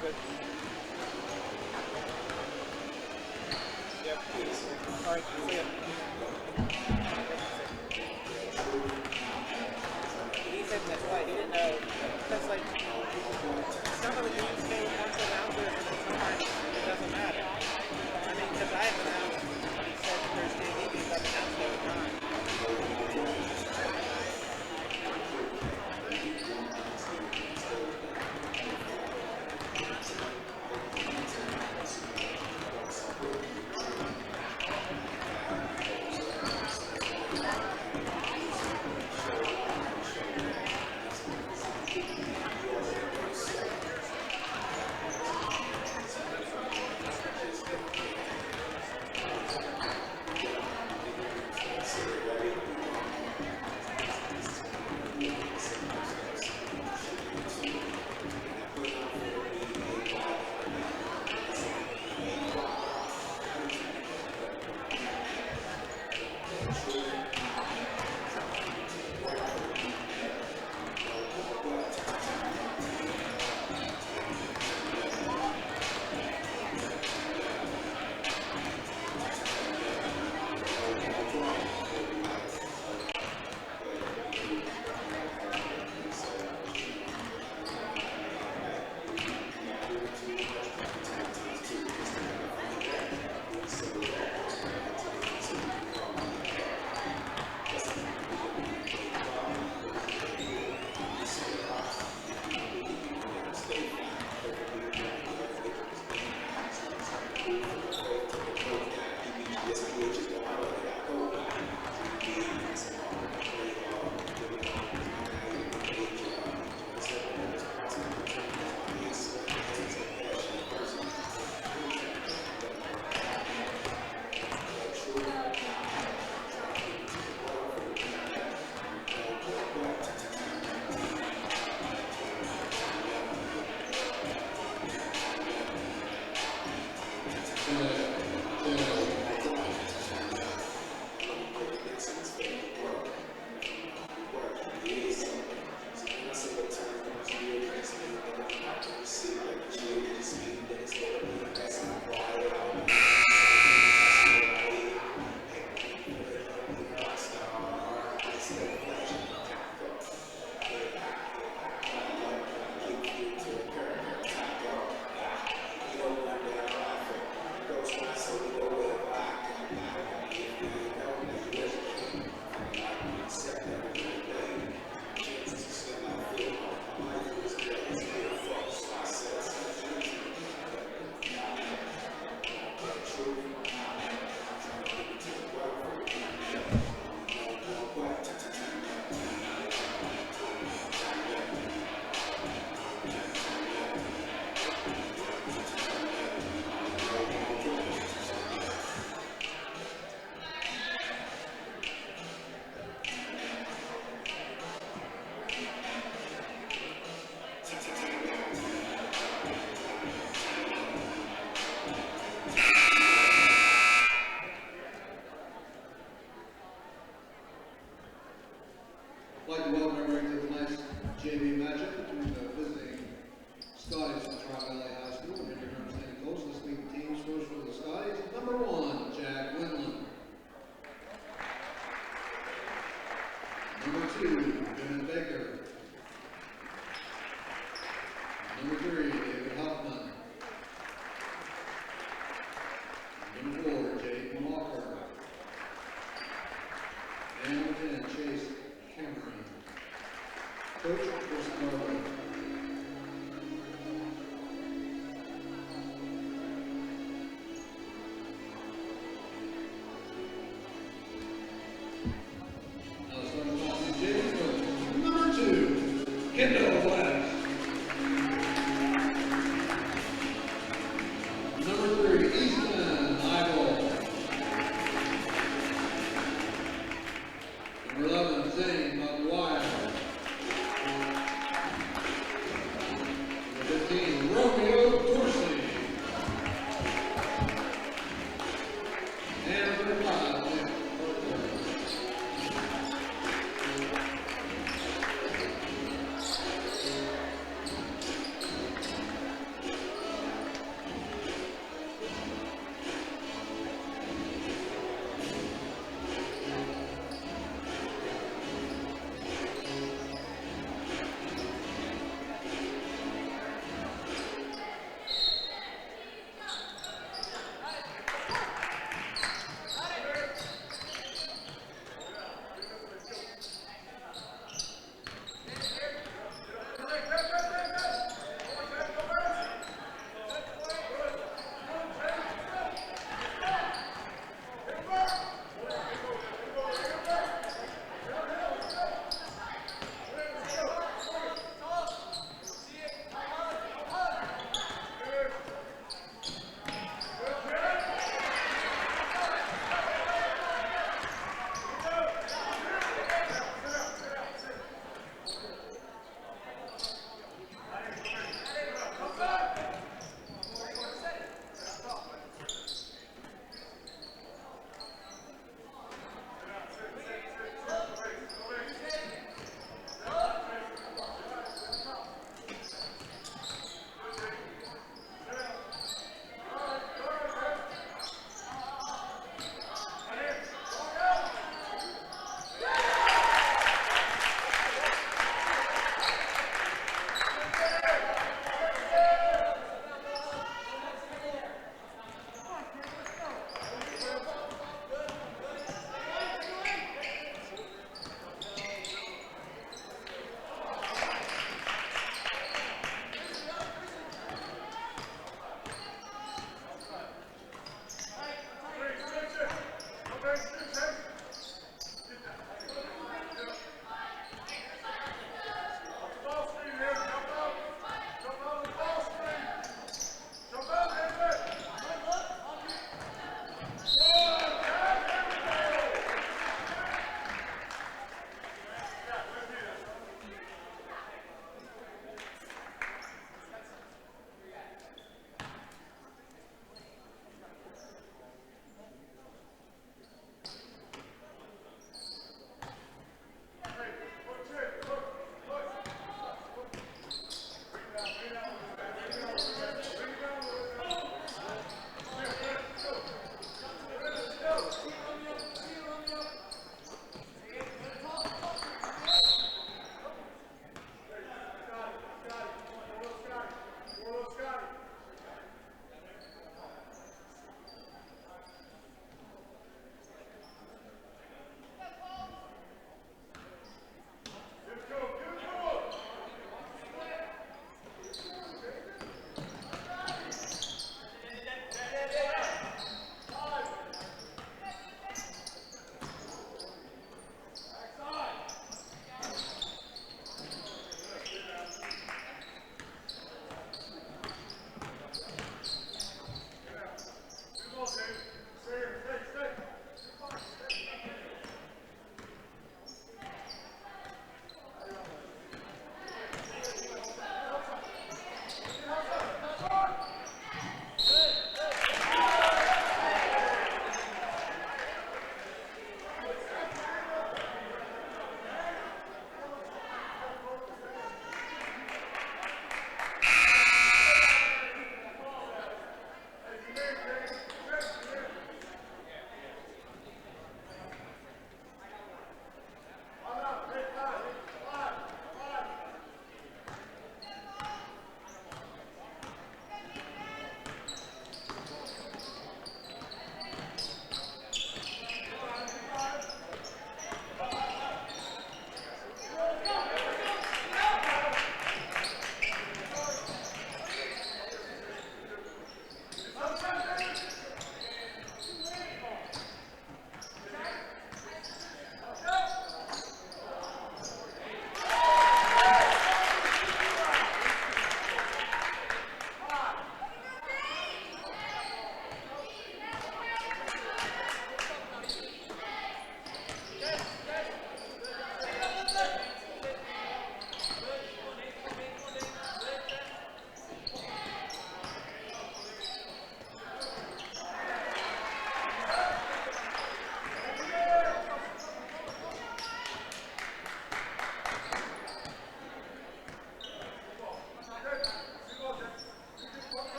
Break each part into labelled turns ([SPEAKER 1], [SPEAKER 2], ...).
[SPEAKER 1] Good. Yep. All right. See ya. He said that's why he didn't know. Because, like, some of the games came once announcers, and then sometimes it doesn't matter. I mean, because I have announced, he said the first game he beat, I've announced every time.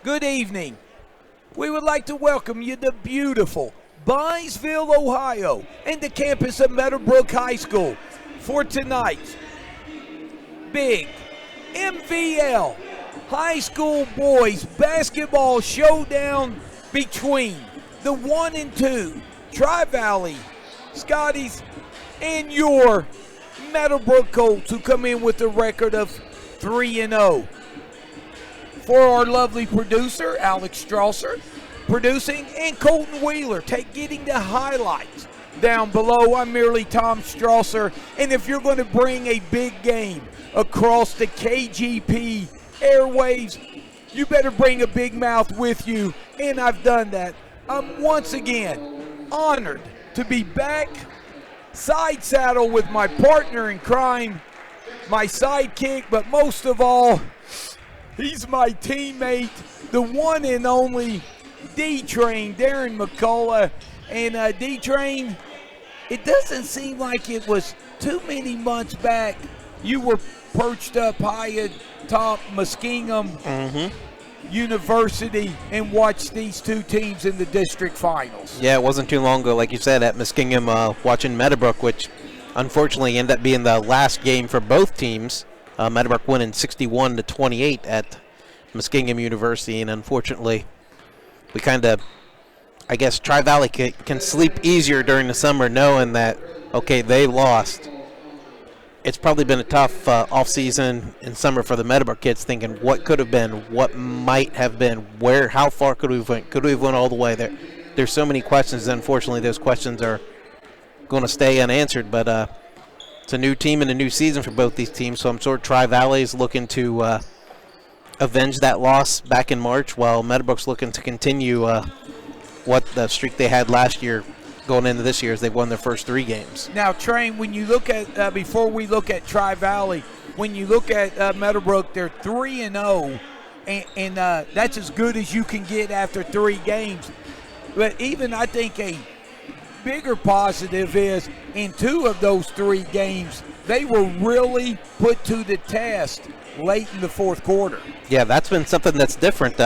[SPEAKER 2] Good evening. We would like to welcome you to beautiful Byesville, Ohio, and the campus of Meadowbrook High School for tonight's big MVL High School Boys Basketball Showdown between the 1 and 2 Tri-Valley Scotties and your Meadowbrook Colts, who come in with a record of 3-0. For our lovely producer, Alex Strasser, producing, and Colton Wheeler, getting the highlights down below. I'm merely Tom Strasser, and if you're going to bring a big game across the KGP airwaves, you better bring a big mouth with you, and I've done that. I'm once again honored to be back side saddle with my partner in crime, my sidekick, but most of all, he's my teammate, the one and only D-Train, Darren McCullough. And D-Train, it doesn't seem like it was too many months back you were perched up high atop Muskingum University and watched these two teams in the district finals.
[SPEAKER 3] Yeah, it wasn't too long ago, like you said, at Muskingum, watching Meadowbrook, which unfortunately ended up being the last game for both teams. Meadowbrook winning 61-28 at Muskingum University, and unfortunately, we kind of, I guess, Tri-Valley can sleep easier during the summer knowing that, okay, they lost. It's probably been a tough off-season and summer for the Meadowbrook kids, thinking what could have been, what might have been, how far could we have went? Could we have went all the way? There's so many questions, and unfortunately, those questions are going to stay unanswered, but it's a new team and a new season for both these teams, so I'm sure Tri-Valley is looking to avenge that loss back in March, while Meadowbrook's looking to continue what the streak they had last year going into this year as they won their first 3 games.
[SPEAKER 2] Now, Train, when you look at, before we look at Tri-Valley, when you look at Meadowbrook, they're 3-0, and that's as good as you can get after 3 games. But even I think a bigger positive is in 2 of those 3 games, they were really put to the test late in the fourth quarter.
[SPEAKER 3] Yeah, that's been something that's different.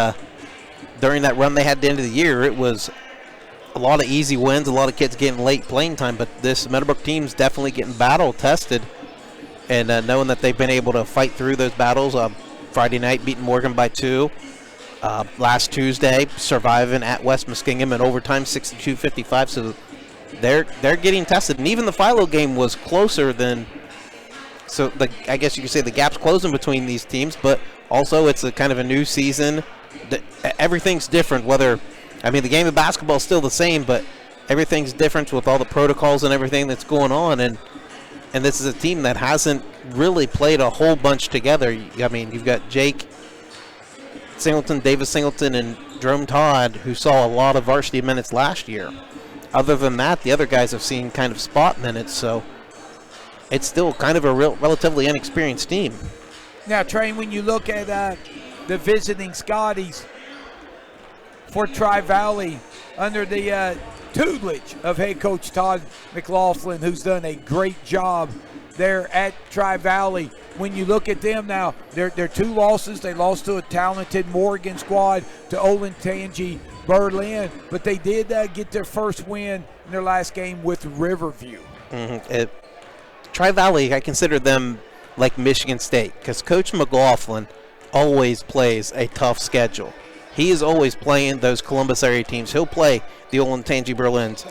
[SPEAKER 3] During that run they had at the end of the year, it was a lot of easy wins, a lot of kids getting late playing time, but this Meadowbrook team's definitely getting battle tested, and knowing that they've been able to fight through those battles. Friday night beating Morgan by 2. Last Tuesday surviving at West Muskingum in overtime 62-55, so they're getting tested, and even the Philo game was closer than. So I guess you could say the gap's closing between these teams, but also it's a kind of a new season. Everything's different. The game of basketball is still the same, but everything's different with all the protocols and everything that's going on. And this is a team that hasn't really played a whole bunch together. I mean, you've got Jake Singleton, Davis Singleton, and Jerome Todd, who saw a lot of varsity minutes last year. Other than that, the other guys have seen kind of spot minutes, so it's still kind of a relatively inexperienced team.
[SPEAKER 2] Now, Train, when you look at the visiting Scotties for Tri-Valley under the tutelage of head coach Todd McLaughlin, who's done a great job there at Tri-Valley. When you look at them now, they're 2 losses. They lost to a talented Morgan squad, to Olentangy Berlin, but they did get their first win in their last game with Riverview.
[SPEAKER 3] Tri-Valley, I consider them like Michigan State, because Coach McLaughlin always plays a tough schedule. He is always playing those Columbus area teams. He'll play the Olentangy Berlins.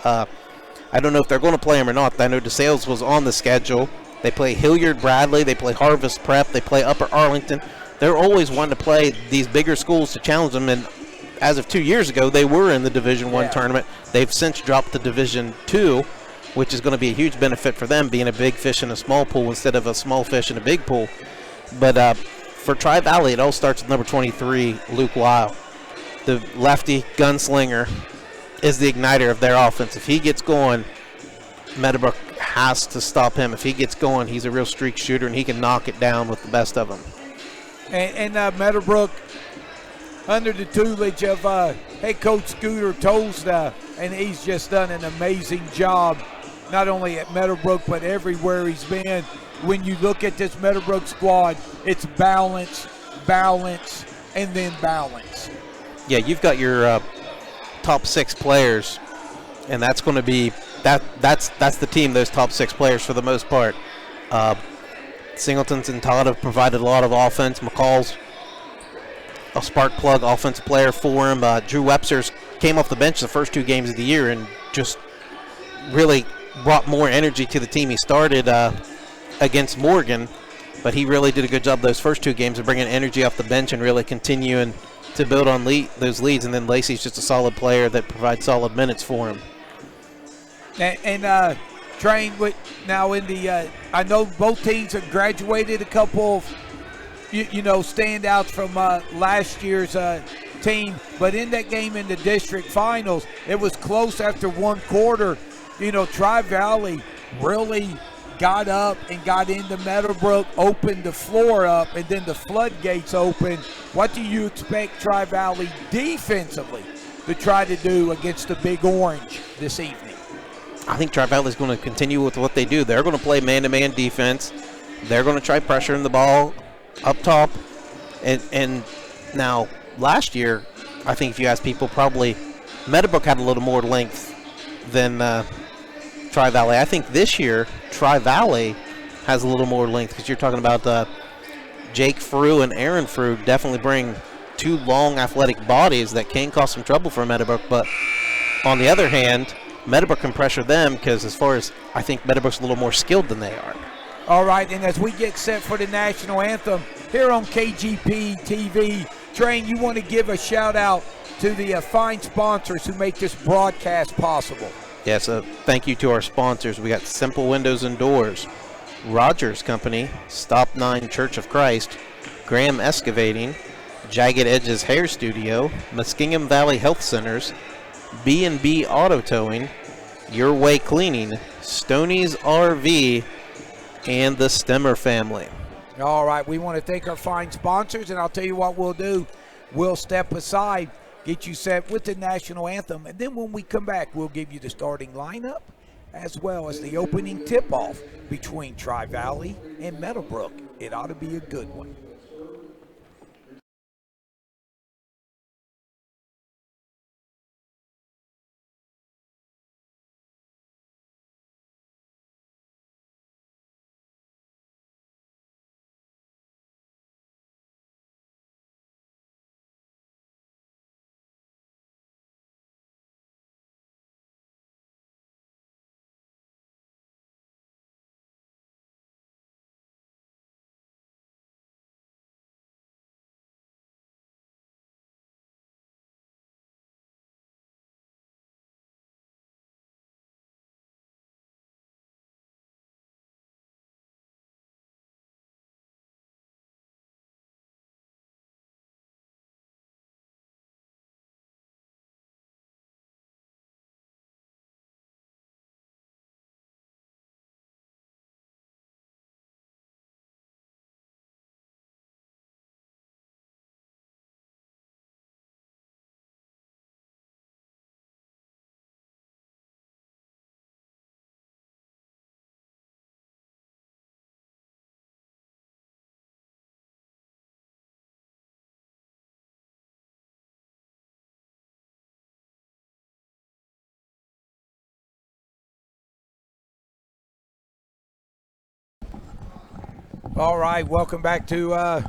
[SPEAKER 3] I don't know if they're going to play them or not. I know DeSales was on the schedule. They play Hilliard Bradley. They play Harvest Prep. They play Upper Arlington. They're always wanting to play these bigger schools to challenge them, and as of 2 years ago, they were in the Division I tournament. They've since dropped to Division II, which is going to be a huge benefit for them, being a big fish in a small pool instead of a small fish in a big pool. But for Tri-Valley, it all starts with number 23, Luke Lyle. The lefty gunslinger is the igniter of their offense. If he gets going, Meadowbrook has to stop him. If he gets going, he's a real streak shooter, and he can knock it down with the best of them.
[SPEAKER 2] And Meadowbrook, under the tutelage of head coach Scooter Tolsta, and he's just done an amazing job, not only at Meadowbrook, but everywhere he's been. When you look at this Meadowbrook squad, it's balance, and then balance.
[SPEAKER 3] Yeah, you've got your top 6 players, and that's going to be that's the team. Those top 6 players for the most part. Singleton's and Todd have provided a lot of offense. McCall's a spark plug offensive player for him. Drew Webster's came off the bench the first 2 games of the year and just really brought more energy to the team. He started against Morgan, but he really did a good job those first 2 games of bringing energy off the bench and really continuing to build on those leads. And then Lacey's just a solid player that provides solid minutes for him.
[SPEAKER 2] And trained with now in the I know both teams have graduated a couple of standouts from last year's team, but in that game in the district finals, it was close after 1 quarter. Tri-Valley really got up and got into Meadowbrook, opened the floor up, and then the floodgates opened. What do you expect Tri-Valley defensively to try to do against the Big Orange this evening?
[SPEAKER 3] I think Tri-Valley is going to continue with what they do. They're going to play man-to-man defense. They're going to try pressuring the ball up top. And now, last year, I think if you ask people, probably Meadowbrook had a little more length than Tri-Valley. I think this year, Tri-Valley has a little more length because you're talking about Jake Frew and Aaron Frew definitely bring 2 long athletic bodies that can cause some trouble for Meadowbrook. But on the other hand, Meadowbrook can pressure them because as far as I think Meadowbrook's a little more skilled than they are.
[SPEAKER 2] All right, and as we get set for the national anthem here on KGP TV, Train, you want to give a shout out to the fine sponsors who make this broadcast possible.
[SPEAKER 3] Yeah, so thank you to our sponsors. We got Simple Windows and Doors, Rogers Company, Stop 9 Church of Christ, Graham Excavating, Jagged Edges Hair Studio, Muskingum Valley Health Centers, B&B Auto Towing, Your Way Cleaning, Stoney's RV, and the Stemmer family.
[SPEAKER 2] All right, we want to thank our fine sponsors, and I'll tell you what we'll do. We'll step aside, get you set with the national anthem, and then when we come back, we'll give you the starting lineup as well as the opening tip-off between Tri-Valley and Meadowbrook. It ought to be a good one. All right, welcome back to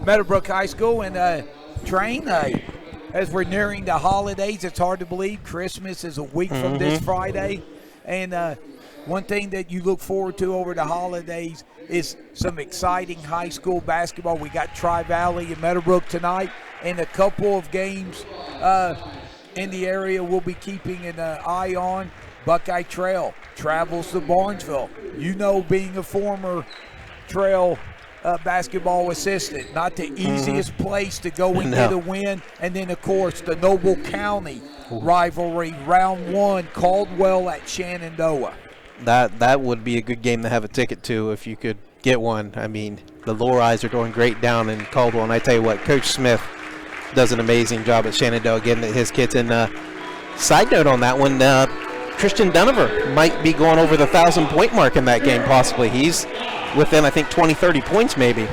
[SPEAKER 2] Meadowbrook High School. And Train, as we're nearing the holidays, it's hard to believe Christmas is a week from this Friday. And one thing that you look forward to over the holidays is some exciting high school basketball. We got Tri-Valley and Meadowbrook tonight, and a couple of games in the area we'll be keeping an eye on. Buckeye Trail travels to Barnesville. Being a former Trail basketball assistant, not the easiest place to go and get a win. And then, of course, the Noble County rivalry, round 1, Caldwell at Shenandoah.
[SPEAKER 3] That would be a good game to have a ticket to if you could get one. I mean, the Loris are doing great down in Caldwell, and I tell you what, Coach Smith does an amazing job at Shenandoah getting his kids in. Side note on that one, Christian Dunover might be going over the 1,000-point mark in that game possibly. He's within, I think, 20, 30 points maybe.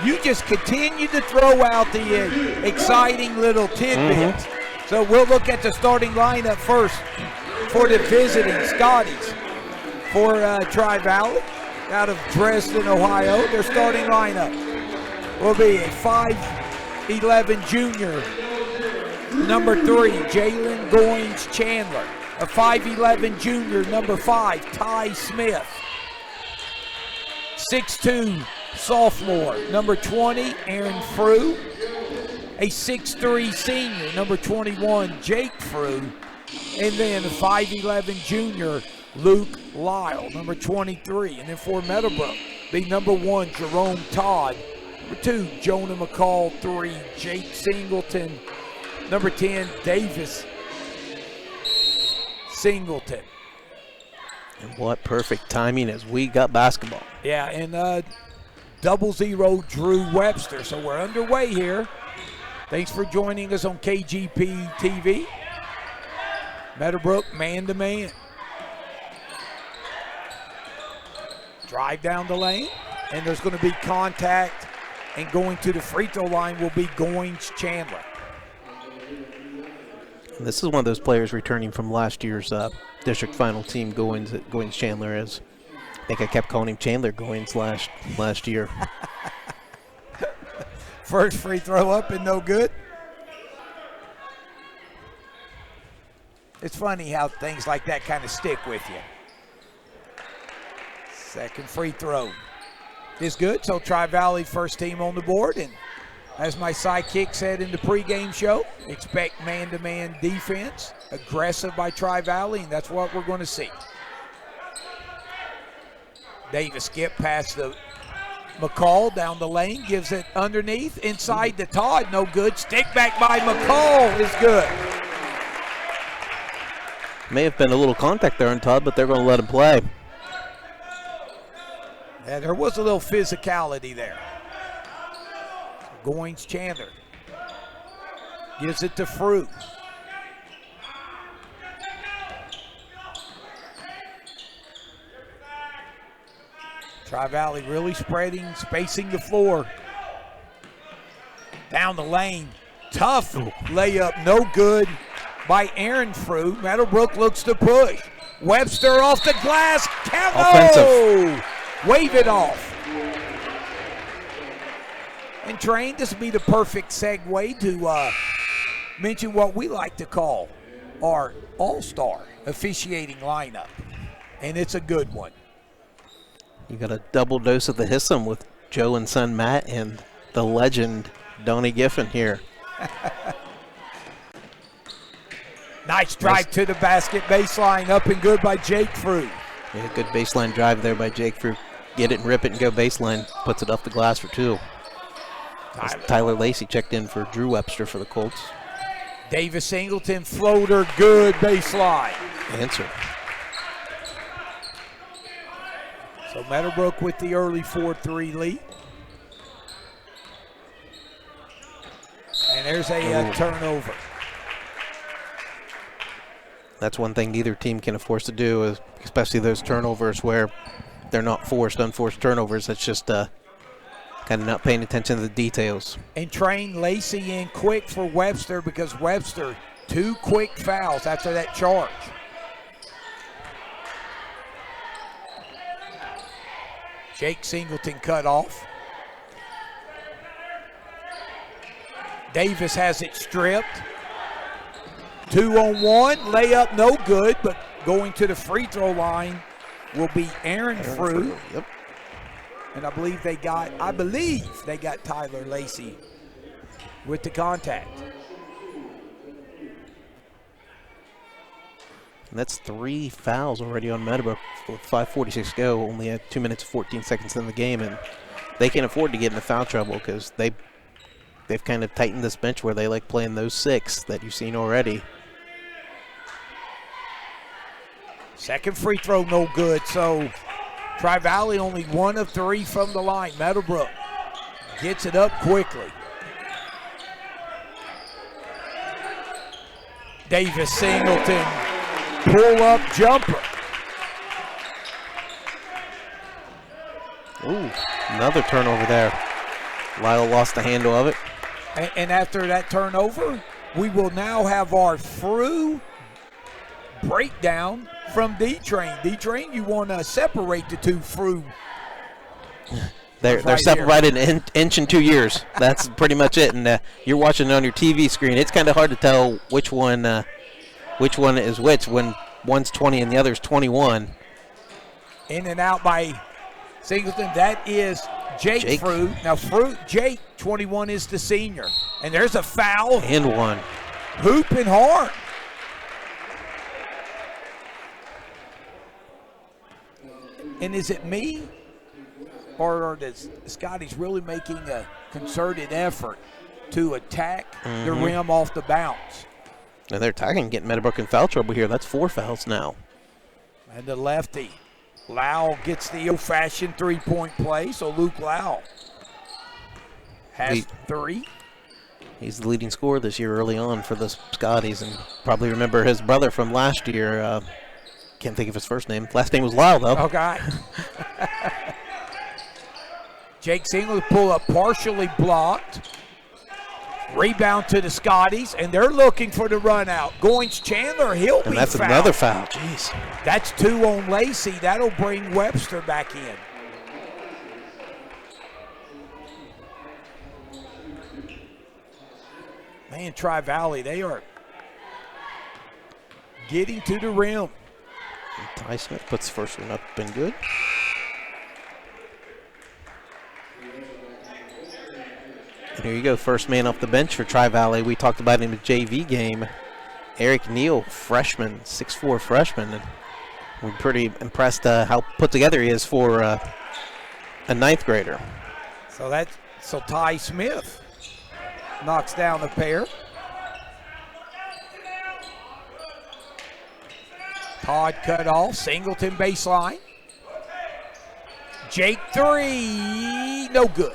[SPEAKER 2] You just continue to throw out the exciting little tidbits. So we'll look at the starting lineup first for the visiting Scotties. For Tri-Valley out of Dresden, Ohio, their starting lineup will be a 5'11 junior, number 3, Jalen Goins Chandler. A 5'11 junior, number 5, Ty Smith. 6'2 sophomore, number 20, Aaron Frew. A 6'3 senior, number 21, Jake Frew. And then a 5'11 junior, Luke Lyle, number 23. And then for Meadowbrook, the number 1, Jerome Todd. Number 2, Jonah McCall. 3, Jake Singleton. Number 10, Davis Singleton.
[SPEAKER 3] And what perfect timing as we got basketball.
[SPEAKER 2] Yeah, and 00 Drew Webster. So we're underway here. Thanks for joining us on KGP TV. Meadowbrook man-to-man. Drive down the lane, and there's going to be contact, and going to the free throw line will be Goins Chandler.
[SPEAKER 3] And this is one of those players returning from last year's district final team, Goins Chandler is. I think I kept calling him Chandler Goins last year.
[SPEAKER 2] First free throw up and no good. It's funny how things like that kind of stick with you. Second free throw is good. So Tri-Valley first team on the board. And as my sidekick said in the pregame show, expect man-to-man defense. Aggressive by Tri-Valley, and that's what we're going to see. Davis skip past the McCall down the lane, gives it underneath, inside to Todd, no good. Stick back by McCall is good.
[SPEAKER 3] May have been a little contact there on Todd, but they're going to let him play.
[SPEAKER 2] Yeah, there was a little physicality there. Goins Chandler gives it to Frew. Tri-Valley really spreading, spacing the floor. Down the lane, tough layup, no good by Aaron Frew. Meadowbrook looks to push. Webster off the glass, count.
[SPEAKER 3] Offensive.
[SPEAKER 2] Wave it off. And Train, this would be the perfect segue to mention what we like to call our all-star officiating lineup. And it's a good one.
[SPEAKER 3] You got a double dose of the Hissam with Joe and son Matt and the legend Donnie Giffen here.
[SPEAKER 2] Nice drive to the basket, baseline, up and good by Jake Frew.
[SPEAKER 3] Yeah, good baseline drive there by Jake Frew. Get it and rip it and go baseline. Puts it off the glass for 2. Tyler Lacey checked in for Drew Webster for the Colts.
[SPEAKER 2] Davis Singleton floater, good baseline.
[SPEAKER 3] Answer.
[SPEAKER 2] So Meadowbrook with the early 4-3 lead. And there's a turnover.
[SPEAKER 3] That's one thing neither team can afford to do, is especially those turnovers where they're not unforced turnovers. That's just kind of not paying attention to the details.
[SPEAKER 2] And Train Lacey in quick for Webster, because Webster, 2 quick fouls after that charge. Jake Singleton cut off. Davis has it stripped. 2-on-1, layup no good, but going to the free throw line will be Aaron Frew.
[SPEAKER 3] Yep.
[SPEAKER 2] And I believe they got Tyler Lacey with the contact.
[SPEAKER 3] And that's 3 fouls already on Meadowbrook with 5:46 to go. Only had 2 minutes 14 seconds in the game, and they can't afford to get into foul trouble because they've kind of tightened this bench where they like playing those 6 that you've seen already.
[SPEAKER 2] Second free throw no good, so Tri-Valley only 1 of 3 from the line. Meadowbrook gets it up quickly. Davis Singleton, pull-up jumper.
[SPEAKER 3] Ooh, another turnover there. Lyle lost the handle of it.
[SPEAKER 2] And after that turnover, we will now have our through breakdown from D-Train. D-Train, you want to separate the two through.
[SPEAKER 3] They're
[SPEAKER 2] right
[SPEAKER 3] separated an inch in 2 years. That's pretty much it. And you're watching it on your TV screen. It's kind of hard to tell which one is which when one's 20 and the other's 21.
[SPEAKER 2] In and out by Singleton. That is Jake. Fruit. Now, Jake, 21, is the senior. And there's a foul.
[SPEAKER 3] And one.
[SPEAKER 2] Hooping hard. And is it me? Or are the Scotties really making a concerted effort to attack the rim off the bounce?
[SPEAKER 3] And they're attacking, getting Meadowbrook in foul trouble here. That's 4 fouls now.
[SPEAKER 2] And the lefty, Lau, gets the old-fashioned three-point play. So Luke Lau has 3.
[SPEAKER 3] He's the leading scorer this year early on for the Scotties. And probably remember his brother from last year. Can't think of his first name. Last name was Lau, though.
[SPEAKER 2] Okay. Jake Singleton pull up partially blocked. Rebound to the Scotties, and they're looking for the run out. Goins Chandler, he'll be fouled.
[SPEAKER 3] And that's another foul. Jeez.
[SPEAKER 2] That's 2 on Lacey. That'll bring Webster back in. Man, Tri-Valley, they are getting to the rim.
[SPEAKER 3] And Ty Smith puts the first one up and good. And here you go, first man off the bench for Tri-Valley. We talked about in the JV game. Eric Neal, freshman, 6'4" freshman. And we're pretty impressed how put together he is for a 9th grader.
[SPEAKER 2] So Ty Smith knocks down the pair. Todd cut off, Singleton baseline. Jake 3, no good.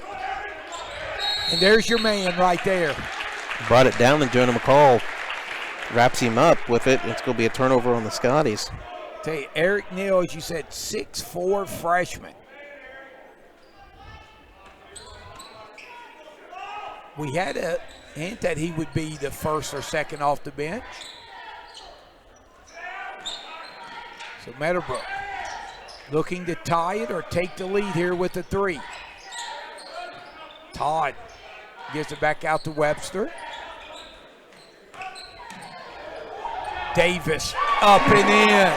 [SPEAKER 2] And there's your man right there.
[SPEAKER 3] Brought it down, and Jonah McCall wraps him up with it. It's going to be a turnover on the Scotties.
[SPEAKER 2] Tell you, Eric Neal, as you said, 6'4" freshman. We had a hint that he would be the first or second off the bench. So Meadowbrook looking to tie it or take the lead here with the 3. Todd gives it back out to Webster. Davis up and in.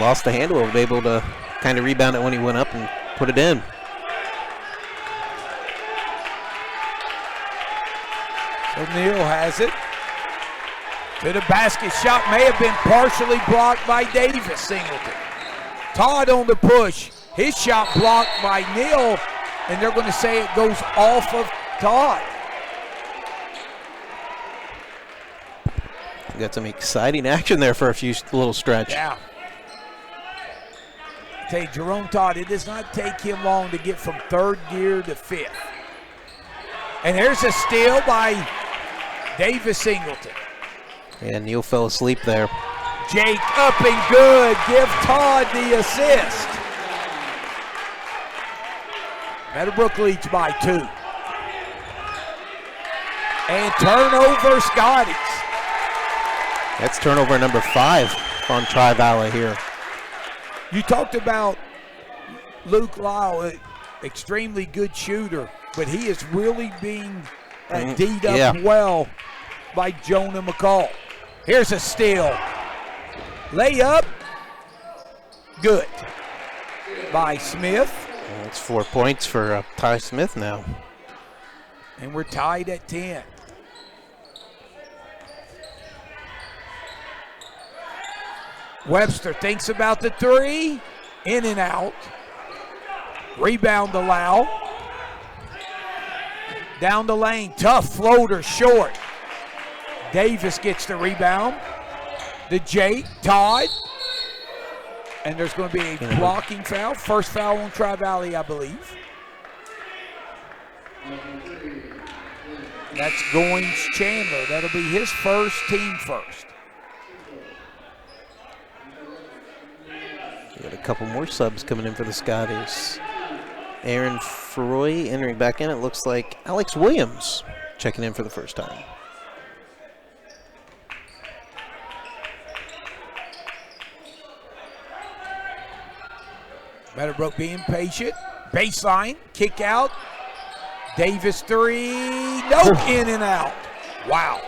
[SPEAKER 3] Lost the handle, was able to kind of rebound it when he went up and put it in.
[SPEAKER 2] So Neal has it. To the basket, shot may have been partially blocked by Davis. Singleton. Todd on the push. His shot blocked by Neal, and they're going to say it goes off of Todd.
[SPEAKER 3] Got some exciting action there for a little stretch.
[SPEAKER 2] Yeah. I tell you, Jerome Todd, it does not take him long to get from 3rd gear to 5th. And there's a steal by Davis Singleton.
[SPEAKER 3] And Neal fell asleep there.
[SPEAKER 2] Jake up and good. Give Todd the assist. Meadowbrook leads by 2. And turnover, Scotties.
[SPEAKER 3] That's turnover number 5 on Tri-Valley here.
[SPEAKER 2] You talked about Luke Lyle, extremely good shooter, but he is really being D'd up well by Jonah McCall. Here's a steal. Layup. Good. By Smith.
[SPEAKER 3] And that's 4 points for Ty Smith now.
[SPEAKER 2] And we're tied at 10. Webster thinks about the 3. In and out. Rebound to Lau. Down the lane. Tough floater short. Davis gets the rebound. The Jake. Todd. And there's going to be a blocking foul. First foul on Tri-Valley, I believe. That's Goins Chandler. That'll be his first, team first.
[SPEAKER 3] We got a couple more subs coming in for the Scotties. Aaron Froy entering back in. It looks like Alex Williams checking in for the first time.
[SPEAKER 2] Meadowbrook being patient. Baseline, kick out. Davis three, nope, in and out. Wow.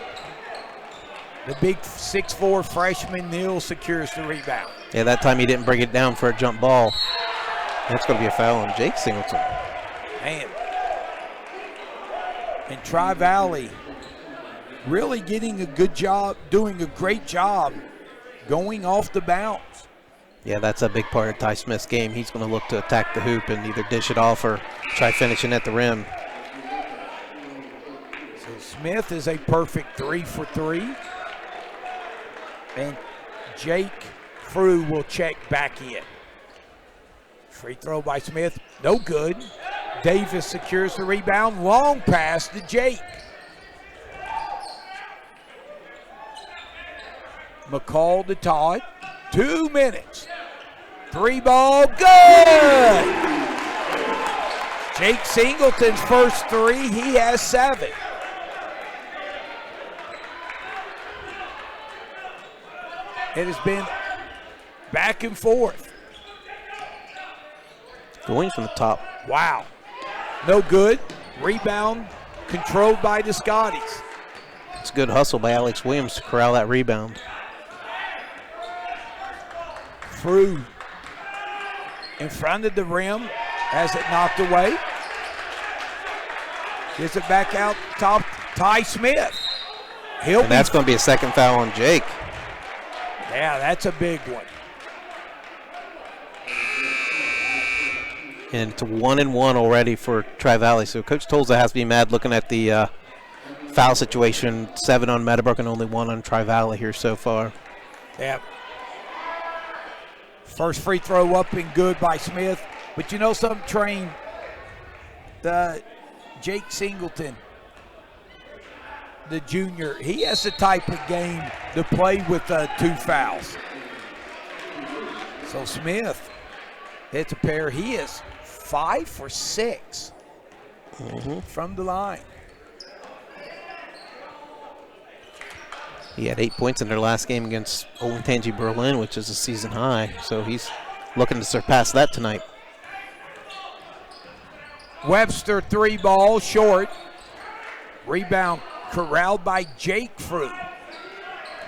[SPEAKER 2] The big 6'4" freshman Neal secures the rebound.
[SPEAKER 3] Yeah, that time he didn't bring it down for a jump ball. That's going to be a foul on Jake Singleton.
[SPEAKER 2] Man. And Tri-Valley really getting a good job, doing a great job going off the bounce.
[SPEAKER 3] Yeah, that's a big part of Ty Smith's game. He's going to look to attack the hoop and either dish it off or try finishing at the rim.
[SPEAKER 2] So Smith is a perfect 3 for 3. And Jake Frew will check back in. Free throw by Smith, no good. Davis secures the rebound, long pass to Jake. McCall to Todd, 2 minutes. 3 ball, good! Jake Singleton's first 3, he has 7. It has been back and forth.
[SPEAKER 3] Going from the top.
[SPEAKER 2] Wow. No good. Rebound controlled by the Scotties.
[SPEAKER 3] It's a good hustle by Alex Williams to corral that rebound.
[SPEAKER 2] Frew in front of the rim, has it knocked away. Gets it back out top, Ty Smith.
[SPEAKER 3] And that's going to be a second foul on Jake.
[SPEAKER 2] Yeah, that's a big one.
[SPEAKER 3] And it's 1-1 already for Tri-Valley. So Coach Tolza has to be mad looking at the foul situation. 7 on Meadowbrook and only 1 on Tri-Valley here so far.
[SPEAKER 2] Yeah. First free throw up and good by Smith. But you know something, Train? The Jake Singleton, the junior, he has the type of game to play with 2 fouls. So Smith hits a pair. He is 5 for 6 from the line.
[SPEAKER 3] He had 8 points in their last game against Olentangy Berlin, which is a season high. So he's looking to surpass that tonight.
[SPEAKER 2] Webster 3 ball short. Rebound corralled by Jake Frew.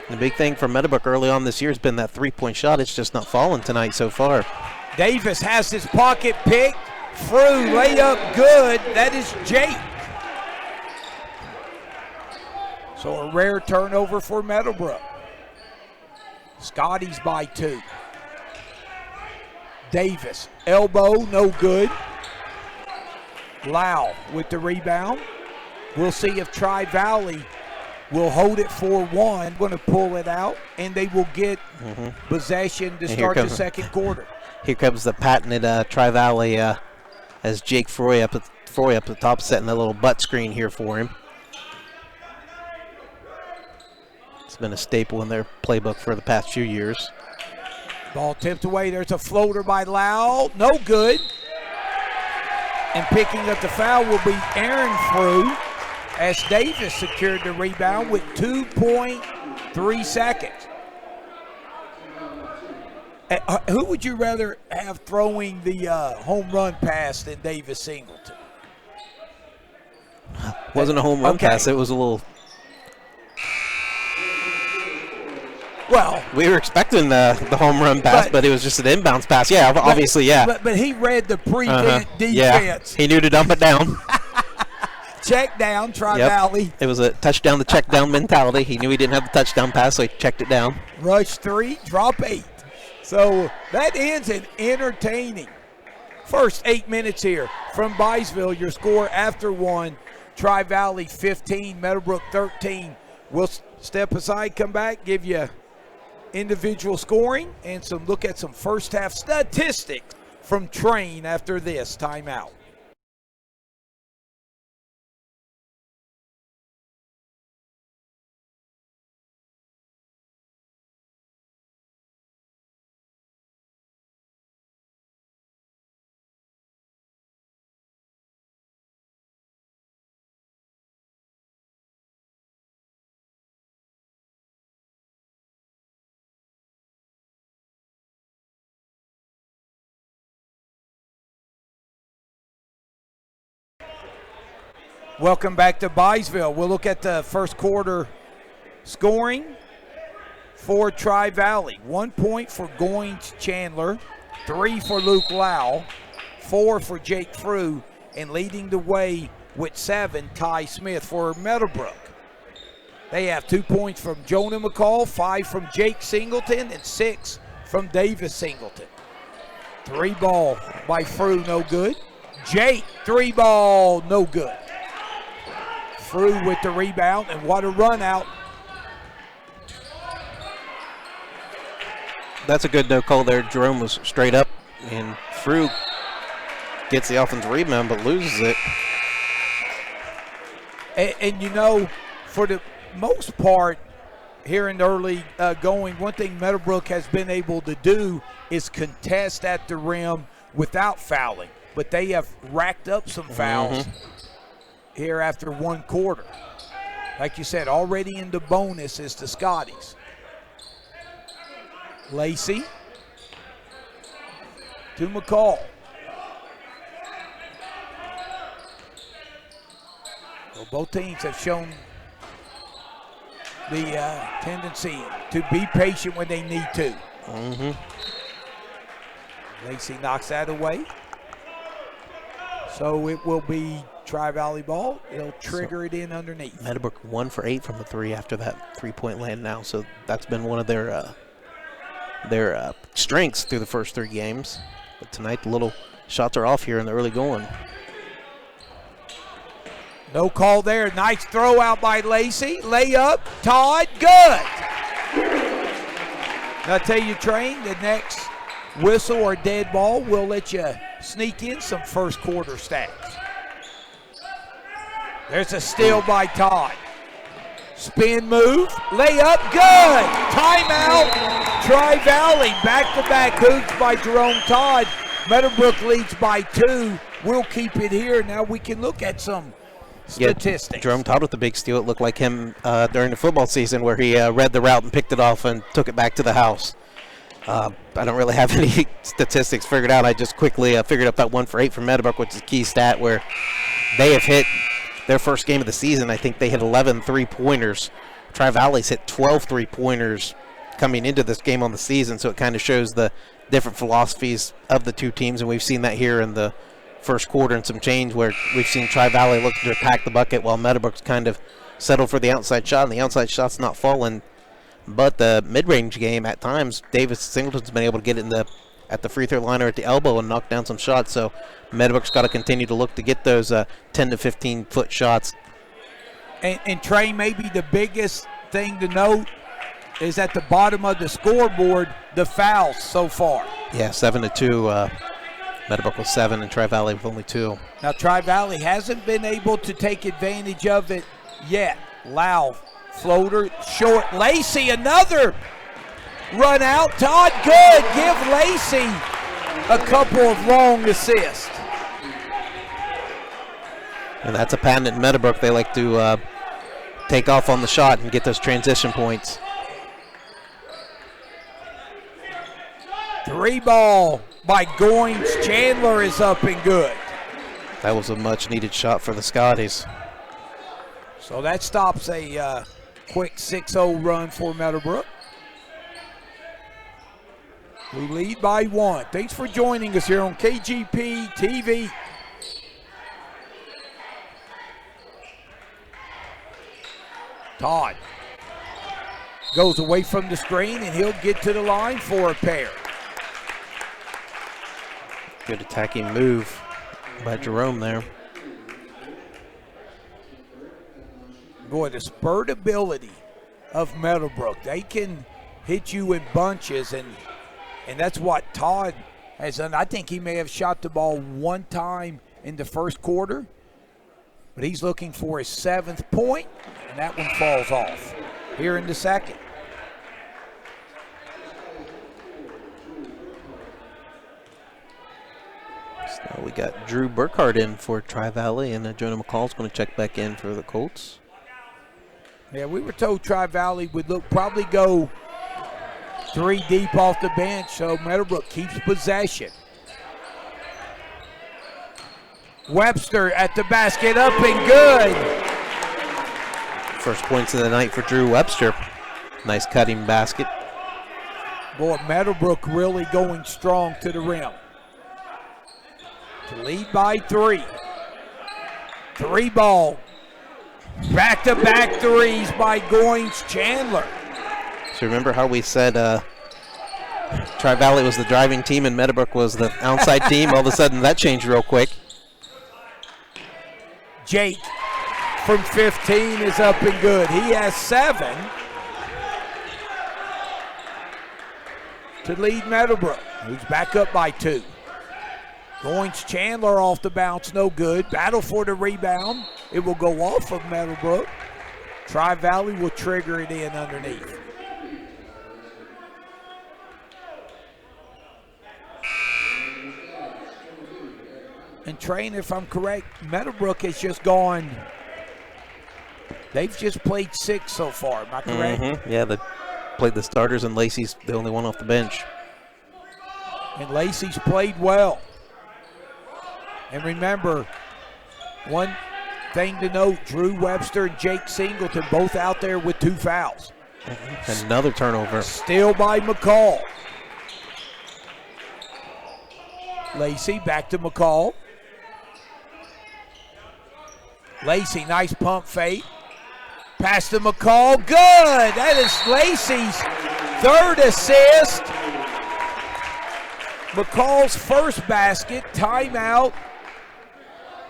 [SPEAKER 3] The big thing for Meadowbrook early on this year has been that 3-point shot. It's just not falling tonight so far.
[SPEAKER 2] Davis has his pocket pick. Frew layup good. That is Jake. So a rare turnover for Meadowbrook. Scotties by 2. Davis, elbow, no good. Lau with the rebound. We'll see if Tri-Valley will hold it for 1. Going to pull it out, and they will get possession to start the second quarter.
[SPEAKER 3] Here comes the patented Tri-Valley as Jake Froy up at the top, setting a little butt screen here for him. It's been a staple in their playbook for the past few years.
[SPEAKER 2] Ball tipped away. There's a floater by Lau. No good. And picking up the foul will be Aaron Frew as Davis secured the rebound with 2.3 seconds. Who would you rather have throwing the home run pass than Davis Singleton?
[SPEAKER 3] Wasn't a home run pass. It was a little...
[SPEAKER 2] Well,
[SPEAKER 3] we were expecting the home run pass, but it was just an inbounds pass. Yeah, obviously, yeah.
[SPEAKER 2] But he read the prevent defense.
[SPEAKER 3] Yeah. He knew to dump it down.
[SPEAKER 2] Check down, Tri-Valley.
[SPEAKER 3] It was a touchdown to check down mentality. He knew he didn't have the touchdown pass, so he checked it down.
[SPEAKER 2] Rush 3, drop 8. So that ends an entertaining first 8 minutes here from Byesville. Your score after 1, Tri-Valley 15, Meadowbrook 13. We'll step aside, come back, give you individual scoring and look at some first half statistics from Train after this timeout. Welcome back to Byesville. We'll look at the first quarter scoring for Tri-Valley. 1 point for Goins Chandler, 3 for Luke Lau, 4 for Jake Frew, and leading the way with 7, Ty Smith for Meadowbrook. They have 2 points from Jonah McCall, 5 from Jake Singleton, and 6 from Davis Singleton. 3 ball by Frew, no good. Jake, 3 ball, no good. Frew with the rebound, and what a run out.
[SPEAKER 3] That's a good no call there. Jerome was straight up, and Frew gets the offensive rebound but loses it.
[SPEAKER 2] And you know, for the most part, here in the early going, one thing Meadowbrook has been able to do is contest at the rim without fouling. But they have racked up some fouls here after 1 quarter. Like you said, already in the bonus is the Scotties. Lacey to McCall. Well, both teams have shown the tendency to be patient when they need to. Lacey knocks that away. So it will be Tri-Valley ball. It'll trigger it in underneath.
[SPEAKER 3] Meadowbrook 1 for 8 from the 3 after that 3-point land now. So that's been one of their strengths through the first 3 games. But tonight the little shots are off here in the early going.
[SPEAKER 2] No call there. Nice throw out by Lacey. Layup. Todd. Good. Now I tell you, Train, the next whistle or dead ball will let you sneak in some first quarter stats. There's a steal by Todd. Spin move. Layup. Good. Timeout. Tri-Valley. Back-to-back hoops by Jerome Todd. Meadowbrook leads by 2. We'll keep it here. Now we can look at some statistics.
[SPEAKER 3] Yeah, Jerome Todd with the big steal. It looked like him during the football season where he read the route and picked it off and took it back to the house. I don't really have any statistics figured out. I just quickly figured out that 1 for 8 from Meadowbrook, which is a key stat where they have hit their first game of the season. I think they hit 11 3-pointers. Tri-Valley's hit 12 3-pointers coming into this game on the season, so it kind of shows the different philosophies of the two teams, and we've seen that here in the first quarter and some change where we've seen Tri-Valley look to attack the bucket while Meadowbrook's kind of settled for the outside shot, and the outside shot's not falling. But the mid-range game, at times, Davis Singleton's been able to get it at the free throw line or at the elbow and knock down some shots. So Meadowbrook's got to continue to look to get those 10 to 15-foot shots.
[SPEAKER 2] And Trey, maybe the biggest thing to note is at the bottom of the scoreboard, the fouls so far.
[SPEAKER 3] Yeah, 7-2. Meadowbrook with 7 and Tri-Valley with only 2.
[SPEAKER 2] Now Tri-Valley hasn't been able to take advantage of it yet. Lau, floater, short. Lacey, another run out. Todd, good. Give Lacey a couple of long assists.
[SPEAKER 3] And that's a patent at Meadowbrook. They like to take off on the shot and get those transition points.
[SPEAKER 2] 3 ball by Goins. Chandler is up and good.
[SPEAKER 3] That was a much-needed shot for the Scotties.
[SPEAKER 2] So that stops a quick 6-0 run for Meadowbrook, who lead by 1. Thanks for joining us here on KGP TV. Todd goes away from the screen, and he'll get to the line for a pair.
[SPEAKER 3] Good attacking move by Jerome there.
[SPEAKER 2] Boy, the spurt ability of Meadowbrook. They can hit you in bunches, and that's what Todd has done. I think he may have shot the ball 1 time in the first quarter, but he's looking for his 7th point, and that one falls off here in the second.
[SPEAKER 3] So we got Drew Burkhardt in for Tri-Valley, and Jonah McCall's going to check back in for the Colts.
[SPEAKER 2] Yeah, we were told Tri-Valley would probably go 3 deep off the bench, so Meadowbrook keeps possession. Webster at the basket, up and good.
[SPEAKER 3] First points of the night for Drew Webster. Nice cutting basket.
[SPEAKER 2] Boy, Meadowbrook really going strong to the rim. To lead by 3. 3 ball. Back-to-back threes by Goins Chandler.
[SPEAKER 3] So remember how we said Tri-Valley was the driving team and Meadowbrook was the outside team? All of a sudden that changed real quick.
[SPEAKER 2] Jake from 15 is up and good. He has 7 to lead Meadowbrook, who's back up by 2. Goins Chandler off the bounce, no good. Battle for the rebound. It will go off of Meadowbrook. Tri-Valley will trigger it in underneath. And Train, if I'm correct, Meadowbrook has just gone, they've just played 6 so far, am I correct?
[SPEAKER 3] Mm-hmm. Yeah, they played the starters and Lacey's the only one off the bench.
[SPEAKER 2] And Lacey's played well. And remember, one thing to note, Drew Webster and Jake Singleton both out there with 2 fouls.
[SPEAKER 3] Another turnover.
[SPEAKER 2] Steal by McCall. Lacey back to McCall. Lacey, nice pump fake. Pass to McCall, good. That is Lacey's 3rd assist. McCall's first basket, timeout.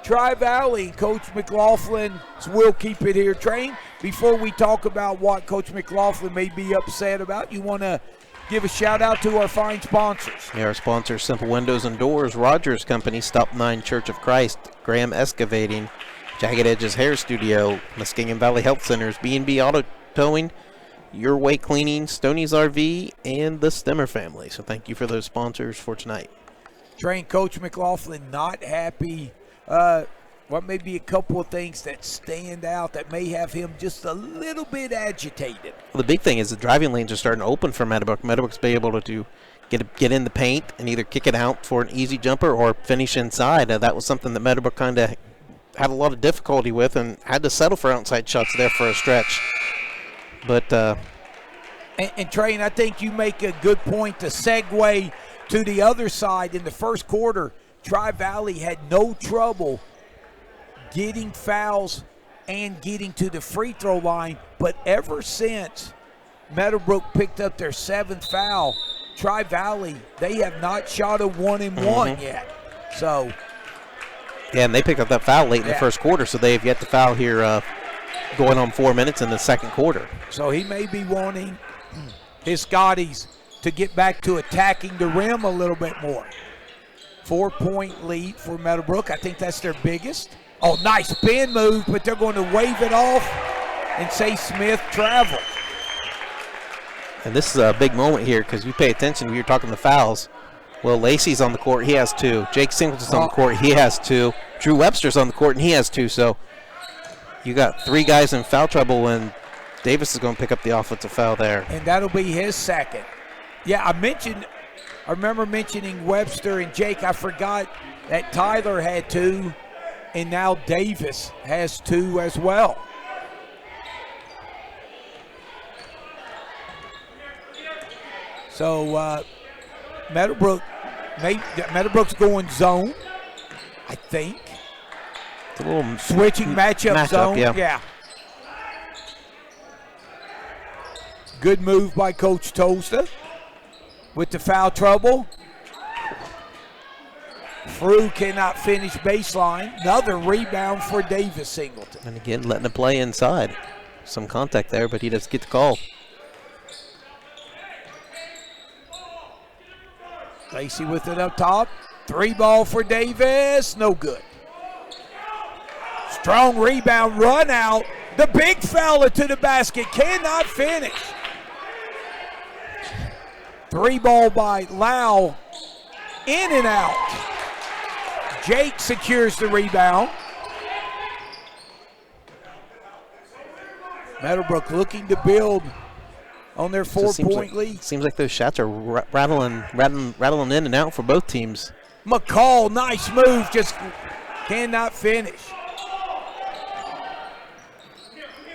[SPEAKER 2] Tri-Valley, Coach McLaughlin will keep it here. Train, before we talk about what Coach McLaughlin may be upset about, you want to give a shout out to our fine sponsors.
[SPEAKER 3] Yeah, our sponsors, Simple Windows and Doors, Rogers Company, Stop 9 Church of Christ, Graham Excavating, Jagged Edges Hair Studio, Muskegon Valley Health Centers, B&B Auto Towing, Your Way Cleaning, Stoney's RV, and the Stemmer family. So thank you for those sponsors for tonight.
[SPEAKER 2] Train, Coach McLaughlin not happy. What may be a couple of things that stand out that may have him just a little bit agitated.
[SPEAKER 3] Well, the big thing is the driving lanes are starting to open for Meadowbrook. Meadowbrook's be able to get in the paint and either kick it out for an easy jumper or finish inside. That was something that Meadowbrook kind of had a lot of difficulty with and had to settle for outside shots there for a stretch. But
[SPEAKER 2] and Train, I think you make a good point to segue to the other side. In the first quarter, Tri-Valley had no trouble getting fouls and getting to the free throw line, but ever since Meadowbrook picked up their 7th foul, Tri-Valley, they have not shot a 1-and-1 yet. So,
[SPEAKER 3] yeah, and they picked up that foul late in the first quarter, so they have yet to foul here going on 4 minutes in the second quarter.
[SPEAKER 2] So he may be wanting his Scotties to get back to attacking the rim a little bit more. 4-point lead for Meadowbrook. I think that's their biggest. Oh, nice spin move, but they're going to wave it off and say Smith traveled.
[SPEAKER 3] And this is a big moment here because you pay attention when you're talking the fouls. Well, Lacey's on the court. He has 2. Jake Singleton's on the court. He has 2. Drew Webster's on the court, and he has 2. So you got 3 guys in foul trouble, and Davis is going to pick up the offensive foul there.
[SPEAKER 2] And that'll be his 2nd. Yeah, I remember mentioning Webster and Jake. I forgot that Tyler had 2, and now Davis has 2 as well. So Meadowbrook's going zone, I think.
[SPEAKER 3] It's a little
[SPEAKER 2] switching matchup zone. Yeah. Good move by Coach Tosta with the foul trouble. Frew cannot finish baseline. Another rebound for Davis Singleton.
[SPEAKER 3] And again, letting it play inside. Some contact there, but he does get the call.
[SPEAKER 2] Lacey with it up top. 3 ball for Davis. No good. Strong rebound, run out. The big fella to the basket. Cannot finish. 3 ball by Lau. In and out. Jake secures the rebound. Meadowbrook looking to build on their 4-point lead.
[SPEAKER 3] Seems like those shots are rattling in and out for both teams.
[SPEAKER 2] McCall, nice move, just cannot finish.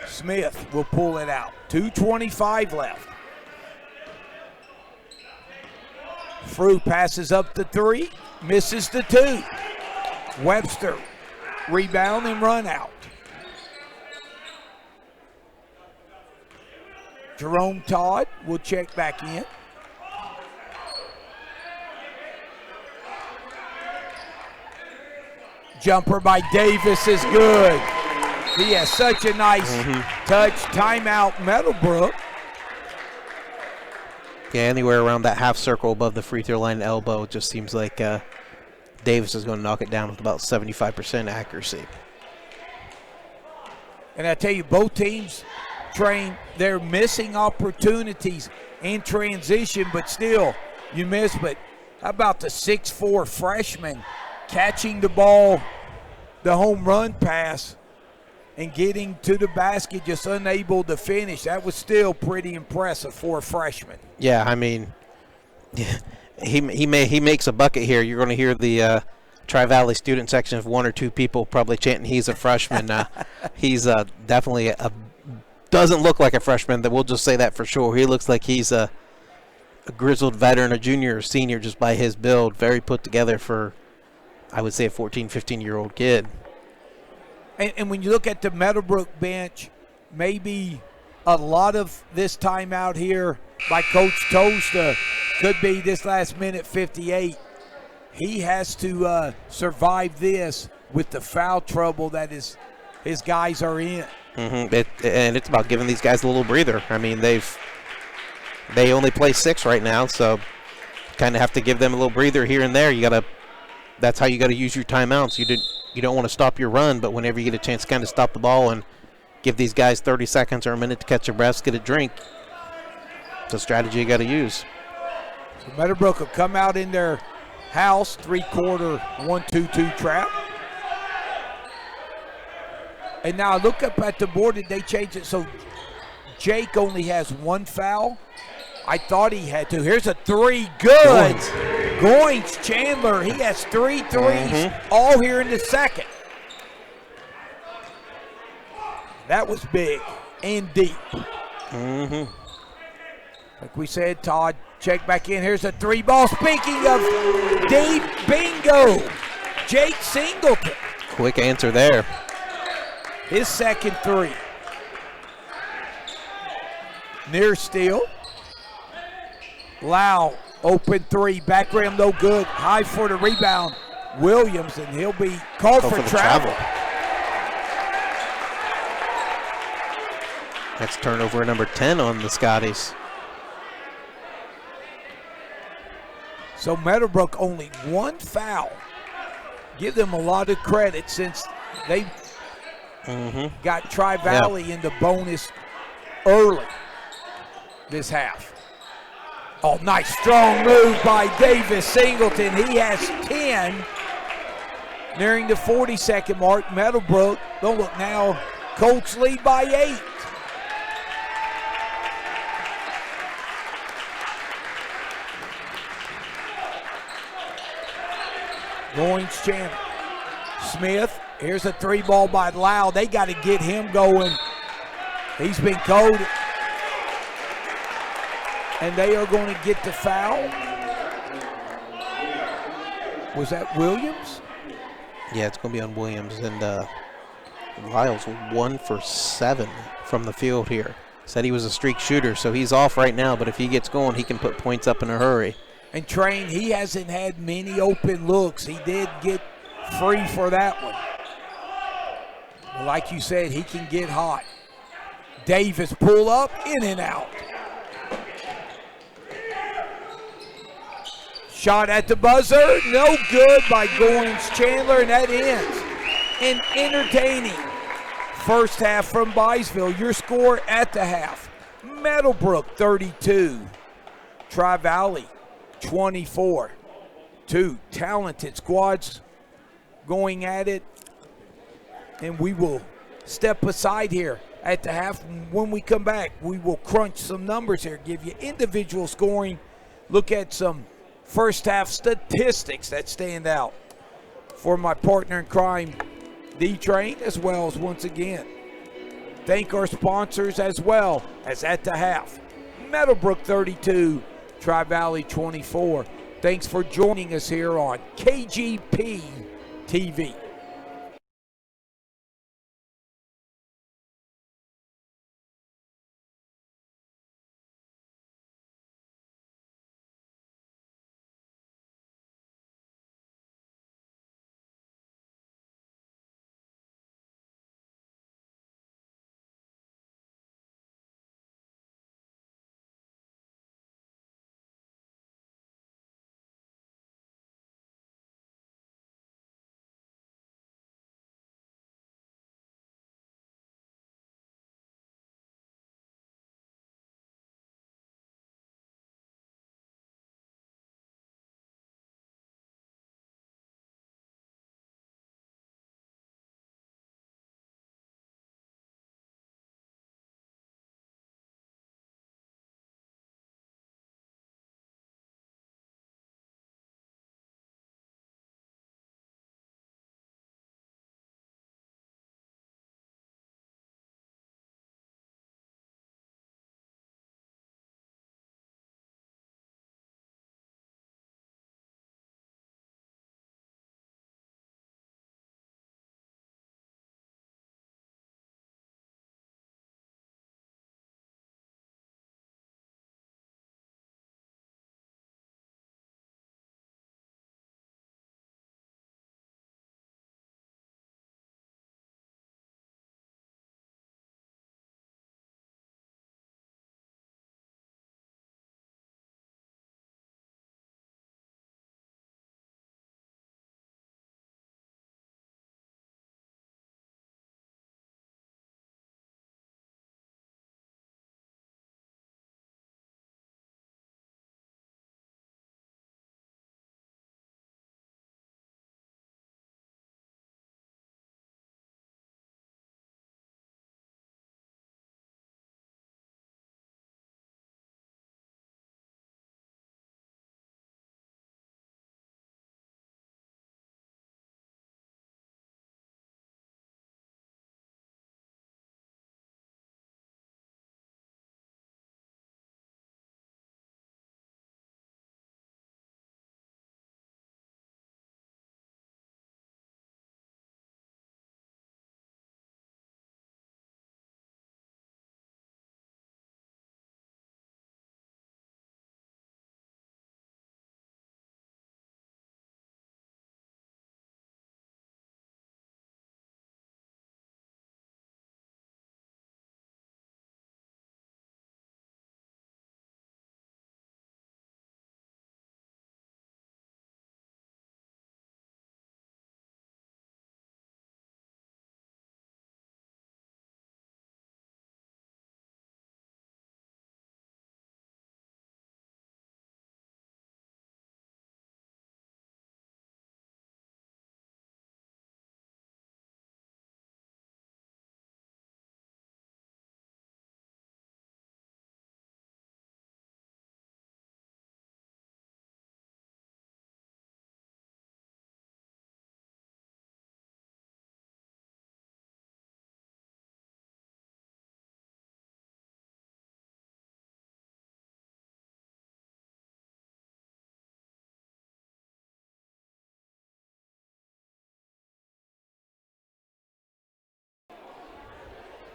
[SPEAKER 2] Smith will pull it out. 2:25 left. Frew passes up the 3, misses the 2. Webster, rebound and run out. Jerome Todd will check back in. Jumper by Davis is good. He has such a nice touch. Timeout, Meadowbrook.
[SPEAKER 3] Yeah, anywhere around that half circle above the free throw line elbow, it just seems like Davis is going to knock it down with about 75% accuracy.
[SPEAKER 2] And I tell you, both teams train, they're missing opportunities in transition, but still, you miss. But how about the 6'4" freshman catching the ball, the home run pass, and getting to the basket, just unable to finish? That was still pretty impressive for a freshman.
[SPEAKER 3] Yeah, I mean, he makes a bucket here. You're going to hear the Tri-Valley student section of 1 or 2 people probably chanting he's a freshman. He's definitely doesn't look like a freshman. That we'll just say that for sure. He looks like he's a grizzled veteran, a junior or senior, just by his build. Very put together for, I would say, a 14, 15-year-old kid.
[SPEAKER 2] And when you look at the Meadowbrook bench, maybe a lot of this time out here by Coach Tosta could be this last minute 58. He has to survive this with the foul trouble that his guys are in.
[SPEAKER 3] And it's about giving these guys a little breather. I mean, they only play 6 right now, so kind of have to give them a little breather here and there. That's how you got to use your timeouts. You don't want to stop your run, but whenever you get a chance to kind of stop the ball and give these guys 30 seconds or a minute to catch their breaths, get a drink, it's a strategy you got to use.
[SPEAKER 2] So Meadowbrook will come out in their house, 3-quarter 1-2-2 trap. And now look up at the board, and they changed it so Jake only has 1 foul. I thought he had 2. Here's a 3. Good. Goins Chandler, he has 3 threes, all here in the second. That was big and deep. Like we said, Todd, check back in. Here's a 3 ball. Speaking of deep, bingo. Jake Singleton.
[SPEAKER 3] Quick answer there.
[SPEAKER 2] His second 3. Near steal. Lau, open 3. Back rim, no good. High for the rebound. Williams, and he'll be called for travel.
[SPEAKER 3] That's turnover number 10 on the Scotties.
[SPEAKER 2] So Meadowbrook only 1 foul. Give them a lot of credit since they got Tri-Valley in the bonus early this half. Oh, nice strong move by Davis Singleton. He has 10 nearing the 40-second mark. Meadowbrook, don't look now, Colts lead by 8. Goins Chandler. Smith, here's a 3 ball by Lau. They got to get him going. He's been cold. And they are going to get the foul. Was that Williams?
[SPEAKER 3] Yeah, it's going to be on Williams. And Lyles 1 for 7 from the field here. Said he was a streak shooter, so he's off right now. But if he gets going, he can put points up in a hurry.
[SPEAKER 2] And Train, he hasn't had many open looks. He did get free for that one. Well, like you said, he can get hot. Davis pull up, in and out. Shot at the buzzer, no good by Goins Chandler, and that ends an entertaining first half from Byesville. Your score at the half: Meadowbrook 32, Tri-Valley 24. 2 talented squads going at it, and we will step aside here at the half. When we come back, we will crunch some numbers here, give you individual scoring, look at some first half statistics that stand out for my partner in crime, D-Train, as well as once again, thank our sponsors as well as at the half. Meadowbrook 32, Tri-Valley 24. Thanks for joining us here on KGP TV.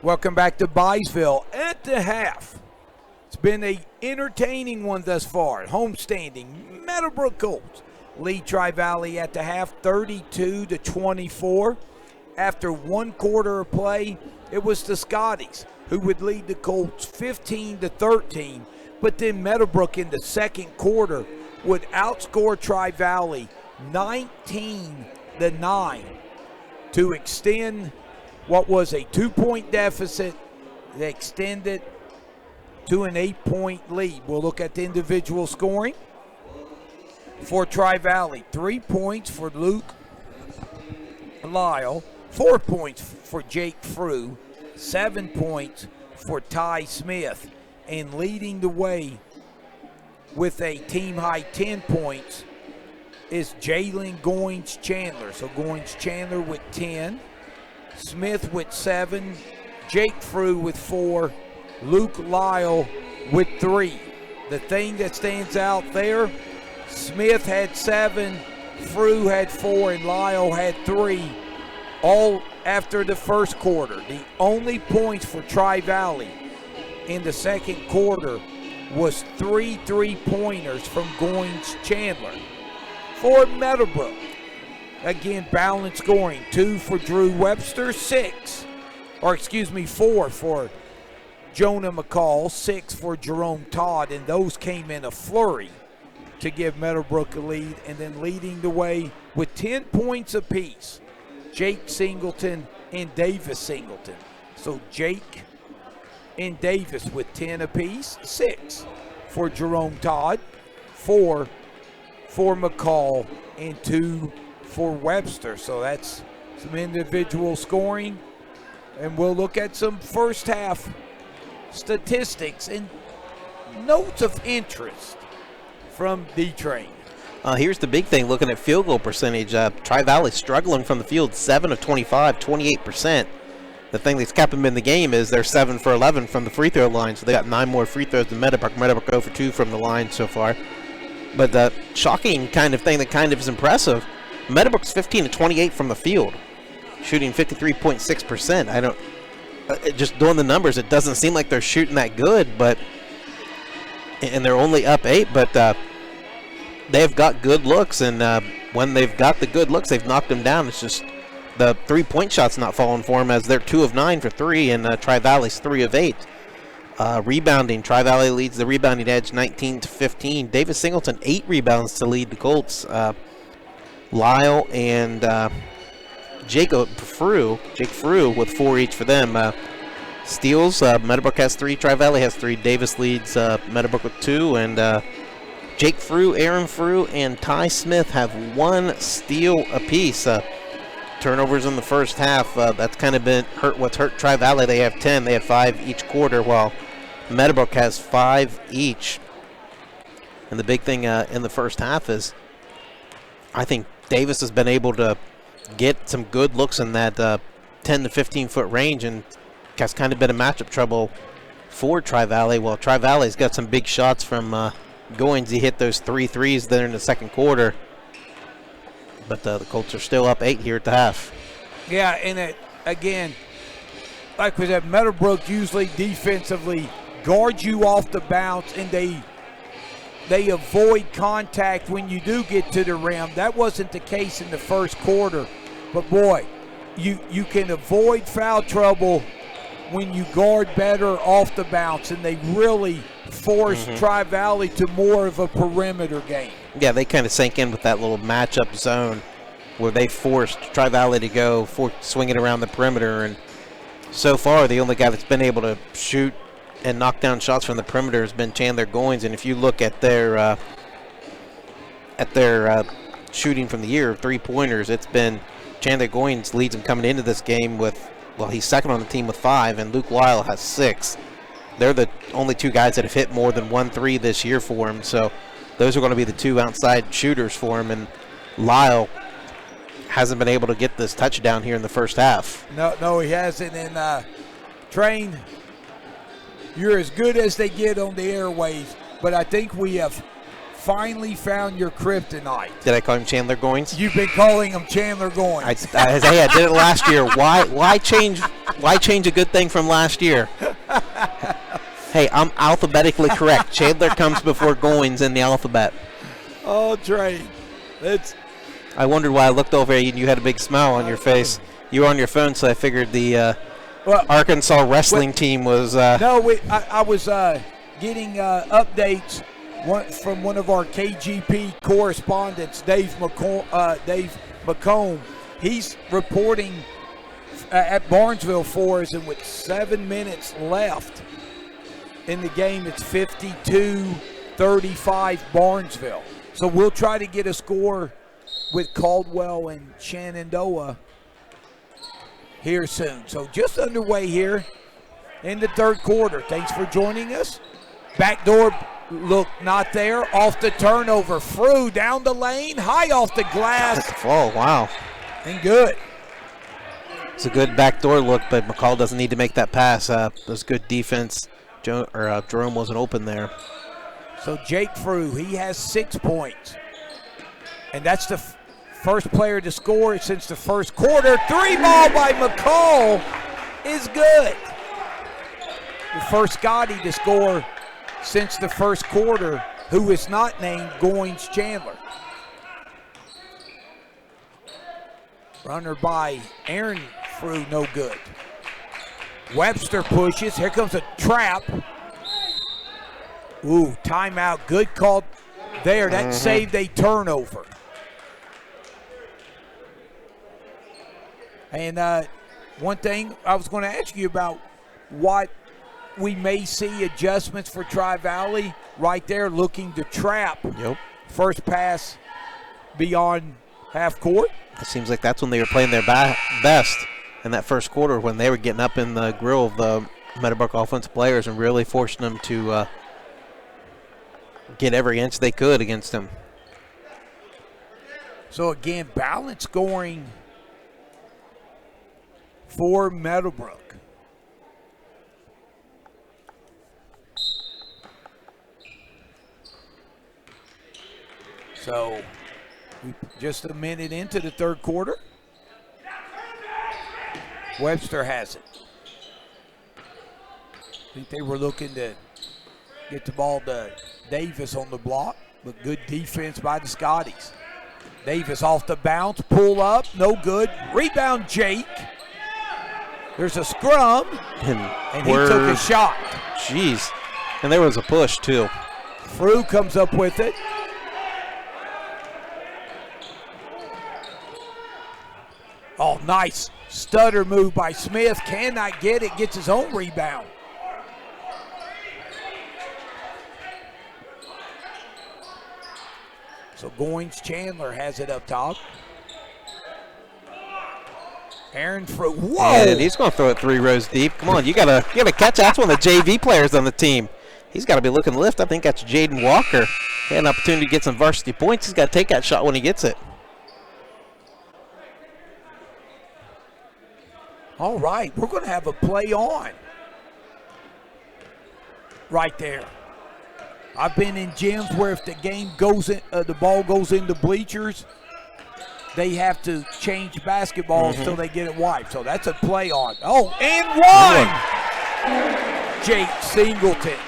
[SPEAKER 2] Welcome back to Byesville at the half. It's been an entertaining one thus far. Homestanding Meadowbrook Colts lead Tri-Valley at the half 32-24. After one quarter of play, it was the Scotties who would lead the Colts 15-13. But then Meadowbrook in the second quarter would outscore Tri-Valley 19-9 to extend what was a 2-point deficit. They extended to an 8-point lead. We'll look at the individual scoring for Tri-Valley. 3 points for Luke Lyle, 4 points for Jake Frew, 7 points for Ty Smith, and leading the way with a team-high 10 points is Jalen Goins Chandler. So Goins Chandler with 10, Smith with 7, Jake Frew with 4, Luke Lyle with 3. The thing that stands out there, Smith had 7, Frew had 4, and Lyle had 3, all after the first quarter. The only points for Tri-Valley in the second quarter was 3 3-pointers from Goins Chandler. For Meadowbrook, again, balanced scoring. 2 for Drew Webster, 4 for Jonah McCall, 6 for Jerome Todd, and those came in a flurry to give Meadowbrook a lead. And then leading the way with 10 points apiece, Jake Singleton and Davis Singleton. So Jake and Davis with 10 apiece, 6 for Jerome Todd, 4 for McCall, and 2 for Webster. So that's some individual scoring. And we'll look at some first half statistics and notes of interest from D-Train.
[SPEAKER 3] Here's the big thing, looking at field goal percentage. Tri-Valley struggling from the field, 7 of 25, 28%. The thing that's kept them in the game is they're 7 for 11 from the free throw line, so they got 9 more free throws than Meadowbrook. Meadowbrook 0 for 2 from the line so far. But the shocking kind of thing that kind of is impressive, Meadowbrook's 15 to 28 from the field, shooting 53.6%. Just doing the numbers, it doesn't seem like they're shooting that good, and they're only up 8, but they've got good looks, and when they've got the good looks, they've knocked them down. It's just the three-point shot's not falling for them, as they're 2 of 9 for 3, and Tri-Valley's 3 of 8. Rebounding, Tri-Valley leads the rebounding edge 19 to 15. Davis Singleton 8 rebounds to lead the Colts. Lyle and Jake Frew with 4 each for them. Steals, Meadowbrook has 3, Tri-Valley has 3. Davis leads Meadowbrook with 2, and Jake Frew, Aaron Frew, and Ty Smith have 1 steal apiece. Turnovers in the first half, that's kind of been what's hurt Tri-Valley. They have 10, they have 5 each quarter, while Meadowbrook has 5 each. And the big thing in the first half is I think Davis has been able to get some good looks in that 10 to 15 foot range, and has kind of been a matchup trouble for Tri-Valley. Well, Tri-Valley's got some big shots from Goins. He hit those 3 threes there in the second quarter, but the Colts are still up 8 here at the half.
[SPEAKER 2] Yeah, and again, like we said, Meadowbrook usually defensively guards you off the bounce, and they avoid contact when you do get to the rim. That wasn't the case in the first quarter, but boy, you can avoid foul trouble when you guard better off the bounce, and they really forced Tri-Valley to more of a perimeter game.
[SPEAKER 3] Yeah, they kind of sank in with that little matchup zone where they forced Tri-Valley to go swing it around the perimeter, and so far the only guy that's been able to shoot and knock down shots from the perimeter has been Chandler Goins. And if you look at their shooting from the year, 3-pointers, it's been Chandler Goins leads them coming into this game with, well, he's second on the team with 5, and Luke Lyle has 6. They're the only 2 guys that have hit more than 1 3 this year for him, so those are going to be the 2 outside shooters for him, and Lyle hasn't been able to get this touchdown here in the first half.
[SPEAKER 2] No, he hasn't. And Train, you're as good as they get on the airways, but I think we have finally found your kryptonite.
[SPEAKER 3] Did I call him Chandler Goins?
[SPEAKER 2] You've been calling him Chandler Goins.
[SPEAKER 3] I did it last year. Why change a good thing from last year? Hey, I'm alphabetically correct. Chandler comes before Goins in the alphabet.
[SPEAKER 2] Oh, Train.
[SPEAKER 3] I wondered why I looked over and you had a big smile on your face. You were on your phone, so I figured the Arkansas wrestling team was...
[SPEAKER 2] I was getting updates from one of our KGP correspondents, Dave McComb. He's reporting at Barnesville for us, and with 7 minutes left in the game, it's 52-35 Barnesville. So we'll try to get a score with Caldwell and Shenandoah here soon. So just underway here in the third quarter. Thanks for joining us. Backdoor look, not there. Off the turnover. Frew down the lane. High off the glass.
[SPEAKER 3] Oh, wow.
[SPEAKER 2] And good.
[SPEAKER 3] It's a good backdoor look, but McCall doesn't need to make that pass. It was good defense. Jerome wasn't open there.
[SPEAKER 2] So Jake Frew, he has 6 points. And that's the first player to score since the first quarter. 3 ball by McCall is good. The first Scotty to score since the first quarter, who is not named Goins Chandler. Runner by Aaron Frew, no good. Webster pushes. Here comes a trap. Ooh, timeout. Good call there. That saved a turnover. And one thing I was going to ask you about what we may see adjustments for Tri-Valley right there, looking to trap.
[SPEAKER 3] Yep. First
[SPEAKER 2] pass beyond half court.
[SPEAKER 3] It seems like that's when they were playing their best in that first quarter, when they were getting up in the grill of the Meadowbrook offensive players and really forcing them to get every inch they could against them.
[SPEAKER 2] So again, balance scoring for Meadowbrook. So we just a minute into the third quarter. Webster has it. I think they were looking to get the ball to Davis on the block, but good defense by the Scotties. Davis off the bounce, pull up, no good. Rebound, Jake. There's a scrum, and he took a shot.
[SPEAKER 3] Jeez. And there was a push, too.
[SPEAKER 2] Frew comes up with it. Oh, nice stutter move by Smith. Cannot get it. Gets his own rebound. So Goins Chandler has it up top. Aaron Frew. Whoa!
[SPEAKER 3] And he's going to throw it 3 rows deep. Come on, you gotta catch. That's one of the JV players on the team. He's got to be looking to lift. I think that's Jaden Walker. He had an opportunity to get some varsity points. He's got to take that shot when he gets it.
[SPEAKER 2] All right, we're going to have a play on right there. I've been in gyms where if the game goes in, the ball goes into bleachers, they have to change basketballs until they get it wiped. So that's a play on. Oh, and one! Jake Singleton.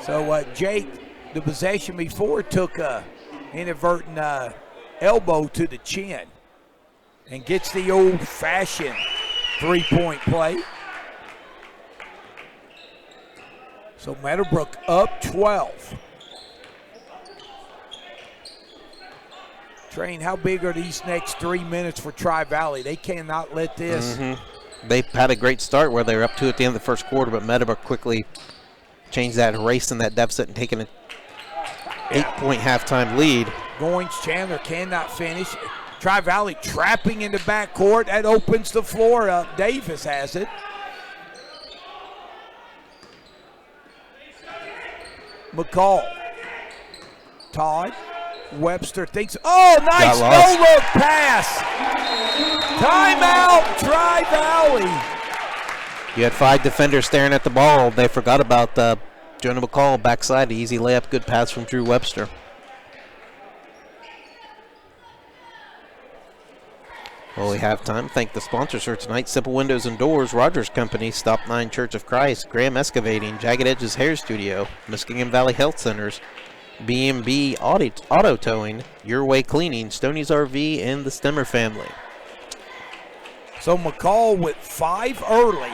[SPEAKER 2] So Jake, the possession before, took a inadvertent elbow to the chin and gets the old-fashioned three-point play. So Meadowbrook up 12. Train, how big are these next 3 minutes for Tri-Valley? They cannot let this.
[SPEAKER 3] They had a great start where they were up 2 at the end of the first quarter, but Meadowbrook quickly changed that, erasing that deficit and taking an 8-point halftime lead.
[SPEAKER 2] Goins Chandler cannot finish. Tri-Valley trapping in the backcourt. That opens the floor up. Davis has it. McCall. Todd. Webster thinks, oh, nice no-look pass. Timeout, Tri-Valley.
[SPEAKER 3] You had 5 defenders staring at the ball. They forgot about Jonah McCall backside. Easy layup, good pass from Drew Webster. Well, we have time. Thank the sponsors for tonight. Simple Windows and Doors, Rogers Company, Stop 9 Church of Christ, Graham Excavating, Jagged Edges Hair Studio, Muskingum Valley Health Centers, B&B Auto Towing, Your Way Cleaning, Stoney's RV, and the Stemmer family.
[SPEAKER 2] So McCall with 5 early.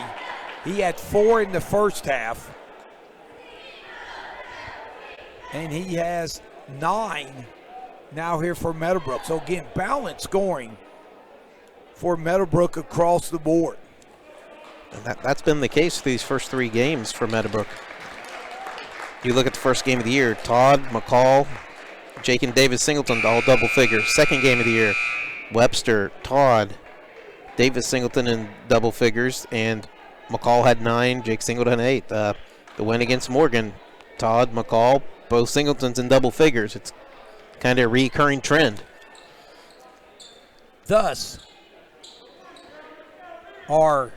[SPEAKER 2] He had 4 in the first half. And he has 9 now here for Meadowbrook. So again, balanced scoring for Meadowbrook across the board.
[SPEAKER 3] And that's been the case for these first 3 games for Meadowbrook. You look at the first game of the year, Todd, McCall, Jake and David Singleton, all double figures. Second game of the year, Webster, Todd, Davis Singleton in double figures, and McCall had 9, Jake Singleton had 8. The win against Morgan, Todd, McCall, both Singletons in double figures. It's kind of a recurring trend.
[SPEAKER 2] Thus, our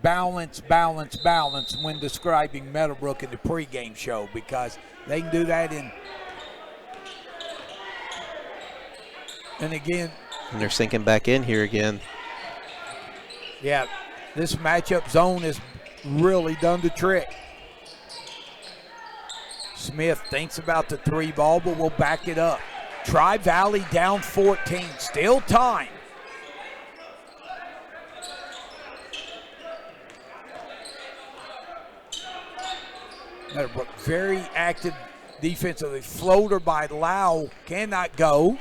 [SPEAKER 2] balance when describing Meadowbrook in the pregame show, because they can do that in. And again.
[SPEAKER 3] And they're sinking back in here again.
[SPEAKER 2] Yeah, this matchup zone has really done the trick. Smith thinks about the 3 ball, but will back it up. Tri-Valley down 14, still time. Meadowbrook very active defensively. Floater by Lau, cannot go.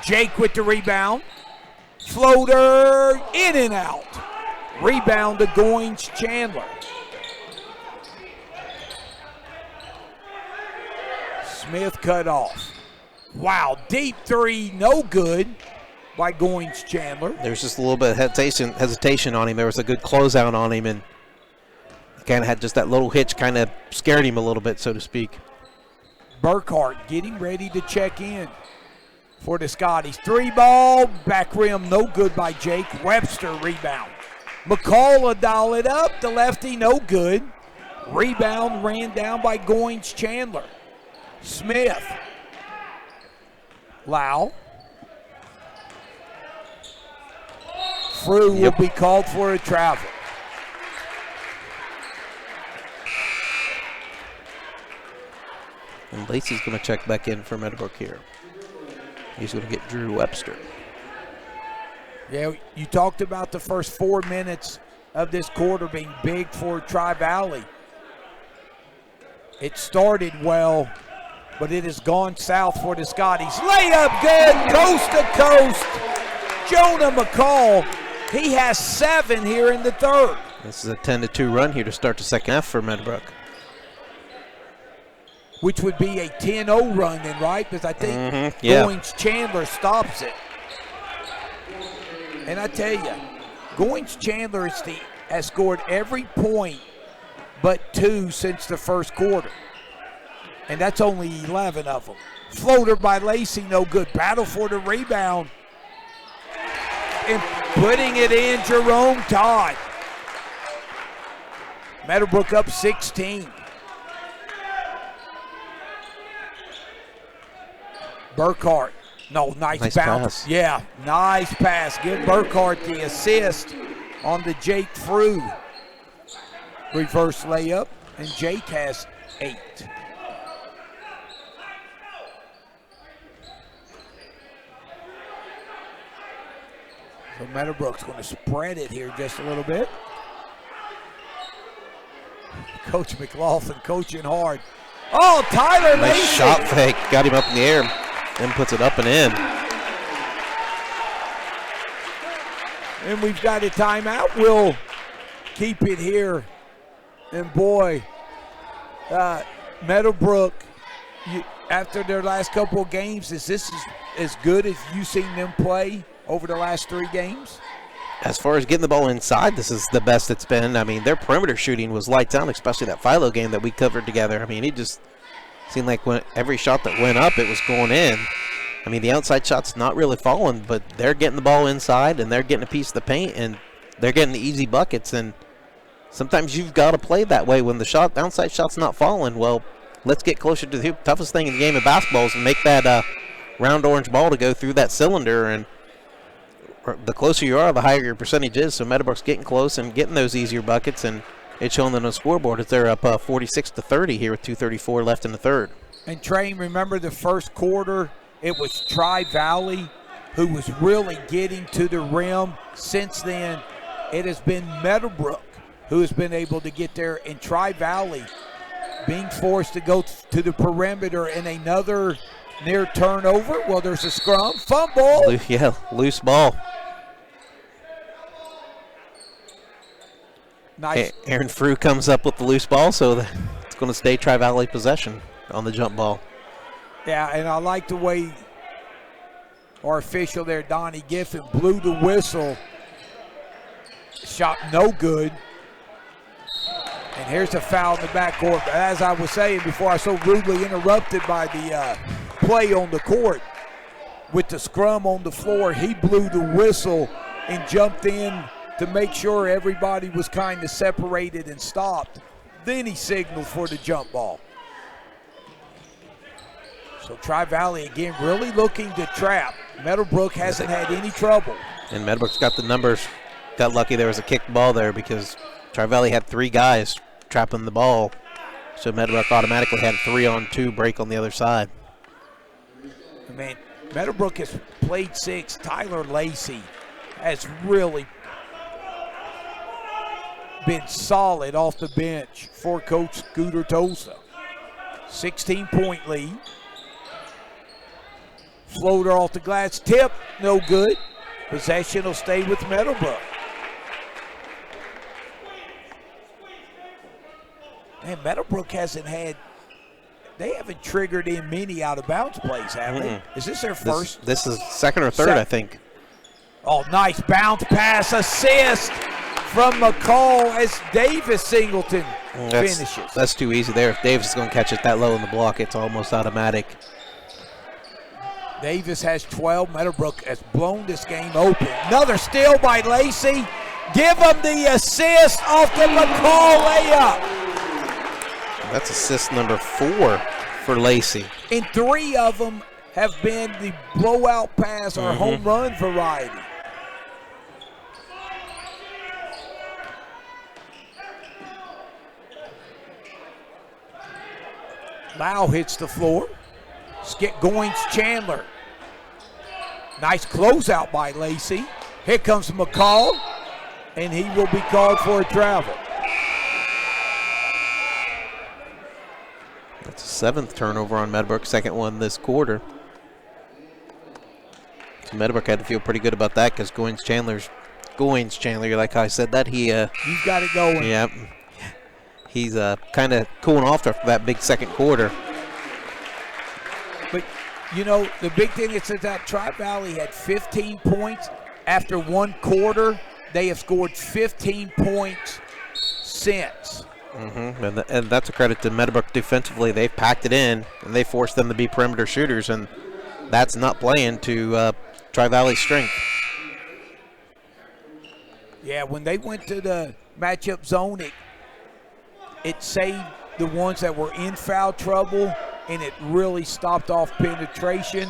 [SPEAKER 2] Jake with the rebound. Floater in and out. Rebound to Goins Chandler. Smith cut off. Wow, deep 3, no good by Goins Chandler.
[SPEAKER 3] There's just a little bit of hesitation on him. There was a good closeout on him, and kind of had just that little hitch, kind of scared him a little bit, so to speak.
[SPEAKER 2] Burkhart getting ready to check in for the Scotties. 3 ball, back rim, no good by Jake. Webster rebound. McCall will dial it up. The lefty, no good. Rebound ran down by Goins Chandler. Smith. Lau. Frew will be called for a travel.
[SPEAKER 3] And Lacey's going to check back in for Meadowbrook here. He's going to get Drew Webster.
[SPEAKER 2] Yeah, you talked about the first 4 minutes of this quarter being big for Tri-Valley. It started well, but it has gone south for the Scotties. Layup good, coast to coast. Jonah McCall, he has 7 here in the third.
[SPEAKER 3] This is a 10-2 run here to start the second half for Meadowbrook.
[SPEAKER 2] Which would be a 10-0 run then, right? Because I think Goins Chandler stops it. And I tell you, Goins Chandler has scored every point but 2 since the first quarter. And that's only 11 of them. Floater by Lacey, no good. Battle for the rebound. And putting it in, Jerome Todd. Meadowbrook up 16. Burkhart. No, nice bounce.
[SPEAKER 3] Pass.
[SPEAKER 2] Yeah, nice pass. Give Burkhart the assist on the Jake Frew. Reverse layup, and Jake has 8. So Meadowbrook's going to spread it here just a little bit. Coach McLaughlin coaching hard. Oh, Tyler
[SPEAKER 3] Nice
[SPEAKER 2] Lacey.
[SPEAKER 3] shot fake. Got him up in the air. Then puts it up and in.
[SPEAKER 2] And we've got a timeout. We'll keep it here. And boy, Meadowbrook, after their last couple of games, is this as good as you've seen them play over the last 3 games?
[SPEAKER 3] As far as getting the ball inside, this is the best it's been. I mean, their perimeter shooting was lights out, especially that Philo game that we covered together. I mean, it just seemed like every shot that went up, it was going in. I mean, the outside shot's not really falling, but they're getting the ball inside, and they're getting a piece of the paint, and they're getting the easy buckets. And sometimes you've got to play that way when the outside shot's not falling. Well, let's get closer to the hoop. Toughest thing in the game of basketball is to make that round orange ball to go through that cylinder, and the closer you are, the higher your percentage is. So Meadowbrook's getting close and getting those easier buckets, and it's showing on the scoreboard as they're up 46-30 here with 2:34 left in the third.
[SPEAKER 2] And Train, remember the first quarter, it was Tri-Valley who was really getting to the rim. Since then, it has been Meadowbrook who has been able to get there, and Tri-Valley being forced to go to the perimeter, and another near turnover. Well, there's a scrum. Fumble.
[SPEAKER 3] Loose ball.
[SPEAKER 2] Nice.
[SPEAKER 3] Aaron Frew comes up with the loose ball, so it's going to stay Tri-Valley possession on the jump ball.
[SPEAKER 2] Yeah, and I like the way Our official there, Donnie Giffen, blew the whistle. Shot no good. And here's a foul in the backcourt. But as I was saying before, I was so rudely interrupted by the play on the court. With the scrum on the floor, he blew the whistle and jumped in to make sure everybody was kind of separated and stopped. Then he signaled for the jump ball. So Tri-Valley again really looking to trap. Meadowbrook hasn't had any trouble.
[SPEAKER 3] And Meadowbrook's got the numbers. Got lucky there was a kicked ball there because Tri-Valley had 3 guys trapping the ball. So Meadowbrook automatically had 3-on-2 break on the other side.
[SPEAKER 2] I mean, Meadowbrook has played 6. Tyler Lacey has really been solid off the bench for Coach Scooter Tosa. 16-point lead. Floater off the glass, tip, no good. Possession will stay with Meadowbrook. And Meadowbrook they haven't triggered in many out-of-bounds plays, have they? Is this their first?
[SPEAKER 3] This is second or third, I think.
[SPEAKER 2] Oh, nice bounce pass, assist from McCall as Davis Singleton finishes.
[SPEAKER 3] That's too easy there. If Davis is going to catch it that low in the block, it's almost automatic.
[SPEAKER 2] Davis has 12. Meadowbrook has blown this game open. Another steal by Lacey. Give him the assist off the McCall layup.
[SPEAKER 3] That's assist number 4 for Lacey.
[SPEAKER 2] And 3 of them have been the blowout pass or home run variety. Lau hits the floor. Skip Goins Chandler. Nice closeout by Lacey. Here comes McCall, and he will be called for a travel.
[SPEAKER 3] That's a 7th turnover on Meadowbrook, second one this quarter. So Meadowbrook had to feel pretty good about that because Goins Chandler, like I said that,
[SPEAKER 2] you've got it going.
[SPEAKER 3] Yeah. He's kind of cooling off after that big second quarter.
[SPEAKER 2] But, you know, the big thing is that Tri-Valley had 15 points. After one quarter, they have scored 15 points since.
[SPEAKER 3] And that's a credit to Meadowbrook defensively. They've packed it in, and they forced them to be perimeter shooters, and that's not playing to Tri-Valley's strength.
[SPEAKER 2] Yeah, when they went to the matchup zone, it saved the ones that were in foul trouble, and it really stopped off penetration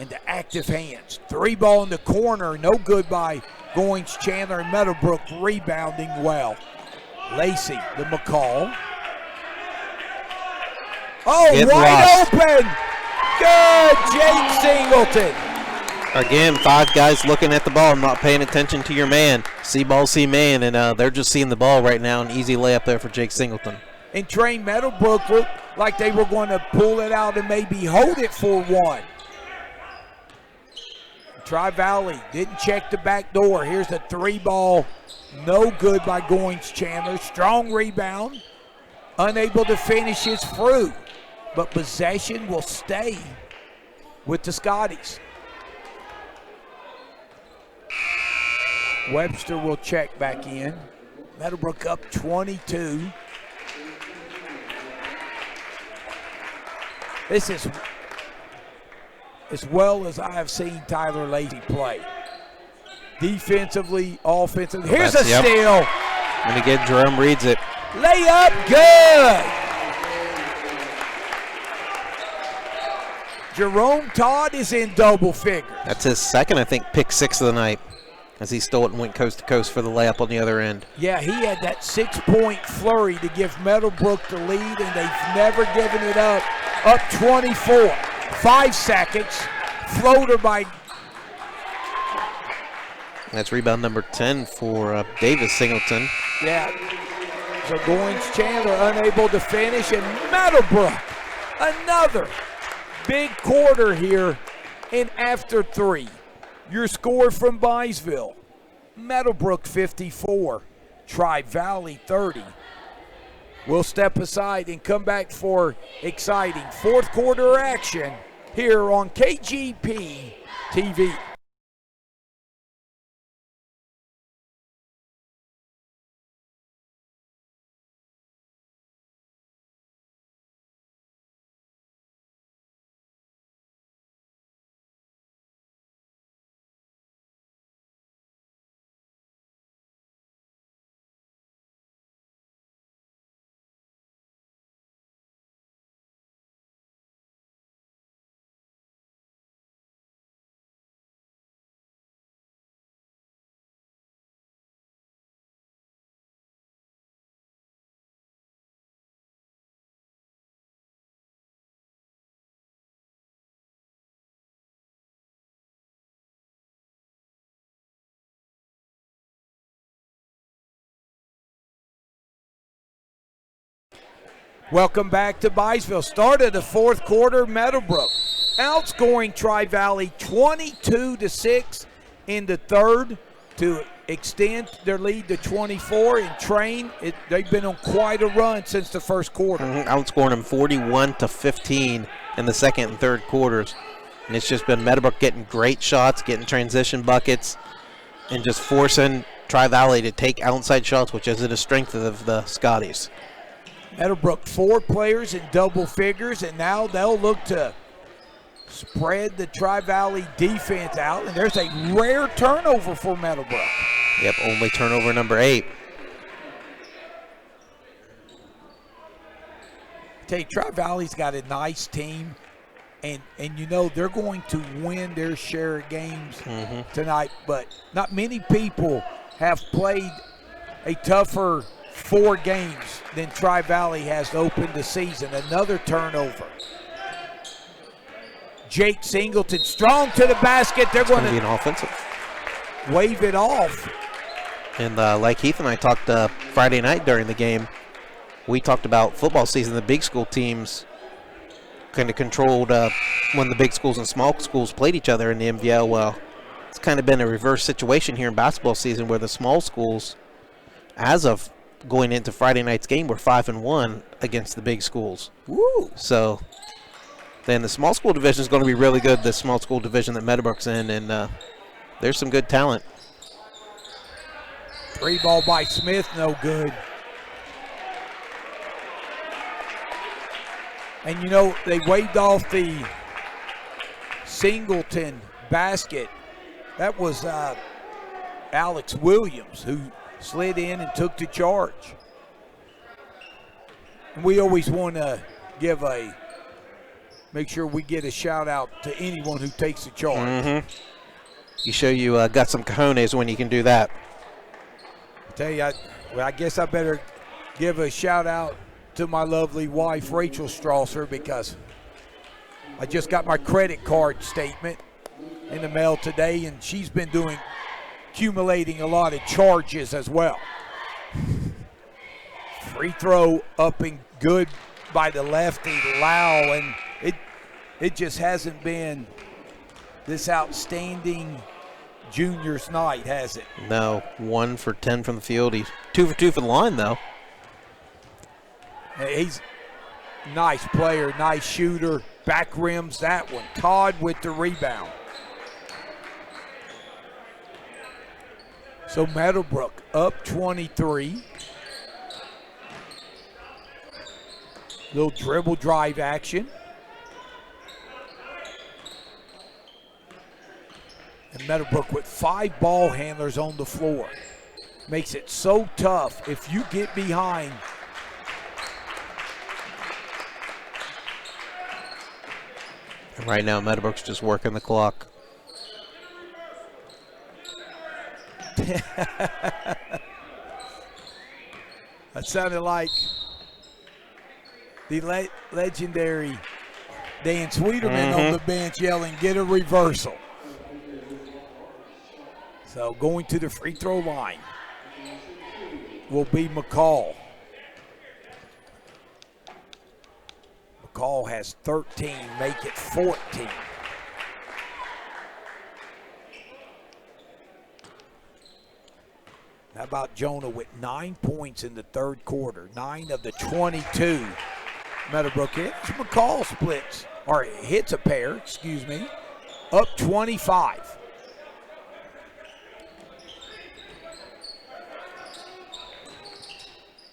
[SPEAKER 2] and the active hands. 3 ball in the corner, no good by Goins Chandler, and Meadowbrook rebounding well. Lacey, the McCall. Oh, wide open! Good, Jake Singleton.
[SPEAKER 3] Again, 5 guys looking at the ball and not paying attention to your man. See ball, see man, and they're just seeing the ball right now. An easy layup there for Jake Singleton.
[SPEAKER 2] And Train Meadowbrook looked like they were going to pull it out and maybe hold it for one. Tri-Valley didn't check the back door. Here's a 3 ball. No good by Goins Chandler. Strong rebound. Unable to finish his through. But possession will stay with the Scotties. Webster will check back in. Meadowbrook up 22. This is as well as I have seen Tyler Lacey play. Defensively, offensively. Here's a steal.
[SPEAKER 3] And again, Jerome reads it.
[SPEAKER 2] Layup, good. Jerome Todd is in double figures.
[SPEAKER 3] That's his second, I think, pick 6 of the night as he stole it and went coast to coast for the layup on the other end.
[SPEAKER 2] Yeah, he had that 6-point flurry to give Meadowbrook the lead, and they've never given it up. Up 24. 5 seconds. Floater by...
[SPEAKER 3] That's rebound number 10 for Davis Singleton.
[SPEAKER 2] Yeah. So Goins Chandler unable to finish, and Meadowbrook, another big quarter here, and after 3. Your score from Byesville: Meadowbrook 54, Tri-Valley 30. We'll step aside and come back for exciting fourth quarter action here on KGP TV. Welcome back to Byesville. Start of the fourth quarter, Meadowbrook outscoring Tri-Valley 22-6 in the third to extend their lead to 24 and train. They've been on quite a run since the first quarter.
[SPEAKER 3] Outscoring them 41-15 in the second and third quarters. And it's just been Meadowbrook getting great shots, getting transition buckets, and just forcing Tri-Valley to take outside shots, which is a strength of the Scotties.
[SPEAKER 2] Meadowbrook 4 players in double figures, and now they'll look to spread the Tri-Valley defense out, and there's a rare turnover for Meadowbrook.
[SPEAKER 3] Yep, only turnover number 8.
[SPEAKER 2] Tell you, Tri-Valley's got a nice team, and you know they're going to win their share of games tonight, but not many people have played a tougher 4 games than Tri-Valley has to open the season. Another turnover. Jake Singleton strong to the basket. They're going to
[SPEAKER 3] be an offensive.
[SPEAKER 2] Wave it off.
[SPEAKER 3] And like Heath and I talked Friday night during the game, we talked about football season. The big school teams kind of controlled when the big schools and small schools played each other in the MVL. Well, it's kind of been a reverse situation here in basketball season where the small schools, as of going into Friday night's game, were 5-1 against the big schools.
[SPEAKER 2] Woo!
[SPEAKER 3] So then the small school division is going to be really good, the small school division that Meadowbrook's in, and there's some good talent.
[SPEAKER 2] 3 ball by Smith, no good. And you know, they waved off the Singleton basket. That was Alex Williams who slid in and took the charge. And we always want to make sure we get a shout out to anyone who takes the charge.
[SPEAKER 3] You show you got some cojones when you can do that.
[SPEAKER 2] I tell you, I guess I better give a shout out to my lovely wife, Rachel Strasser, because I just got my credit card statement in the mail today, and she's been accumulating a lot of charges as well. Free throw up and good by the lefty, Lau, and it just hasn't been this outstanding junior's night, has it?
[SPEAKER 3] No, 1 for 10 from the field. He's 2 for 2 for the line, though.
[SPEAKER 2] He's a nice player, nice shooter. Back rims that one. Todd with the rebound. So Meadowbrook up 23. Little dribble drive action. And Meadowbrook with 5 ball handlers on the floor. Makes it so tough if you get behind.
[SPEAKER 3] And right now, Meadowbrook's just working the clock.
[SPEAKER 2] That sounded like the legendary Dan Sweeterman on the bench yelling, "Get a reversal." So going to the free throw line will be McCall. McCall has 13, make it 14. How about Jonah with 9 points in the third quarter, 9 of the 22 Meadowbrook hits. McCall splits, or hits a pair, excuse me. up 25.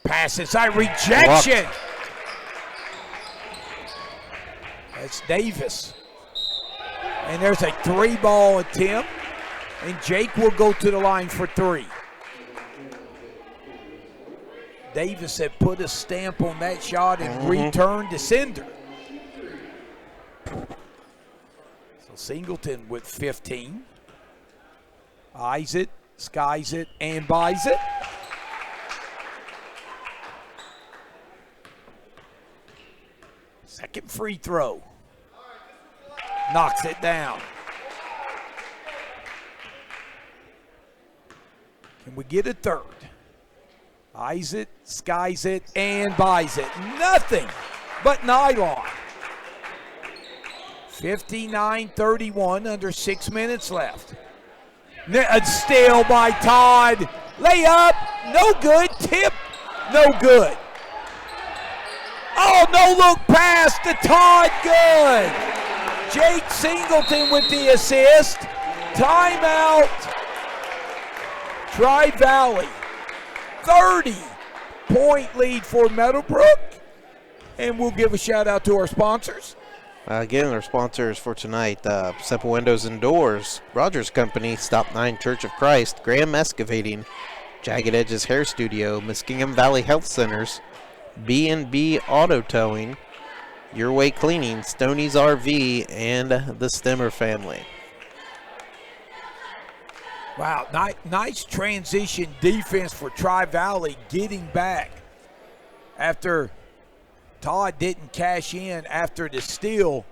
[SPEAKER 2] Pass inside, rejection. That's Davis. And there's a 3-ball attempt, and Jake will go to the line for 3. Davis had put a stamp on that shot and returned to sender. So Singleton with 15. Eyes it, skies it, and buys it. Second free throw. Knocks it down. Can we get a third? Eyes it, skies it, and buys it. Nothing but nylon. 59-31, under 6 minutes left. A steal by Todd. Layup, no good. Tip, no good. Oh, no-look pass to Todd, good. Jake Singleton with the assist. Timeout. Tri-Valley. 30-point lead for Meadowbrook. And we'll give a shout-out to our sponsors.
[SPEAKER 3] Again, our sponsors for tonight, Simple Windows and Doors, Rogers Company, Stop 9 Church of Christ, Graham Excavating, Jagged Edges Hair Studio, Muskingum Valley Health Centers, B&B Auto Towing, Your Way Cleaning, Stoney's RV, and the Stemmer family.
[SPEAKER 2] Wow, nice transition defense for Tri-Valley, getting back after Todd didn't cash in after the steal.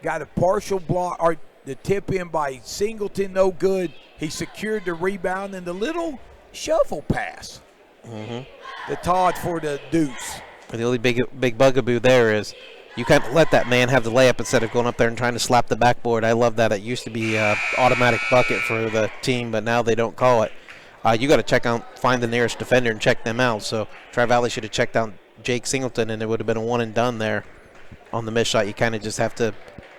[SPEAKER 2] Got a partial block, or the tip in by Singleton, no good. He secured the rebound and the little shovel pass. The Todd for the deuce.
[SPEAKER 3] The only big bugaboo there is you kind of let that man have the layup instead of going up there and trying to slap the backboard. I love that. It used to be automatic bucket for the team, but now they don't call it. You got to find the nearest defender and check them out. So Tri-Valley should have checked out Jake Singleton, and it would have been a one and done there on the missed shot. You kind of just have to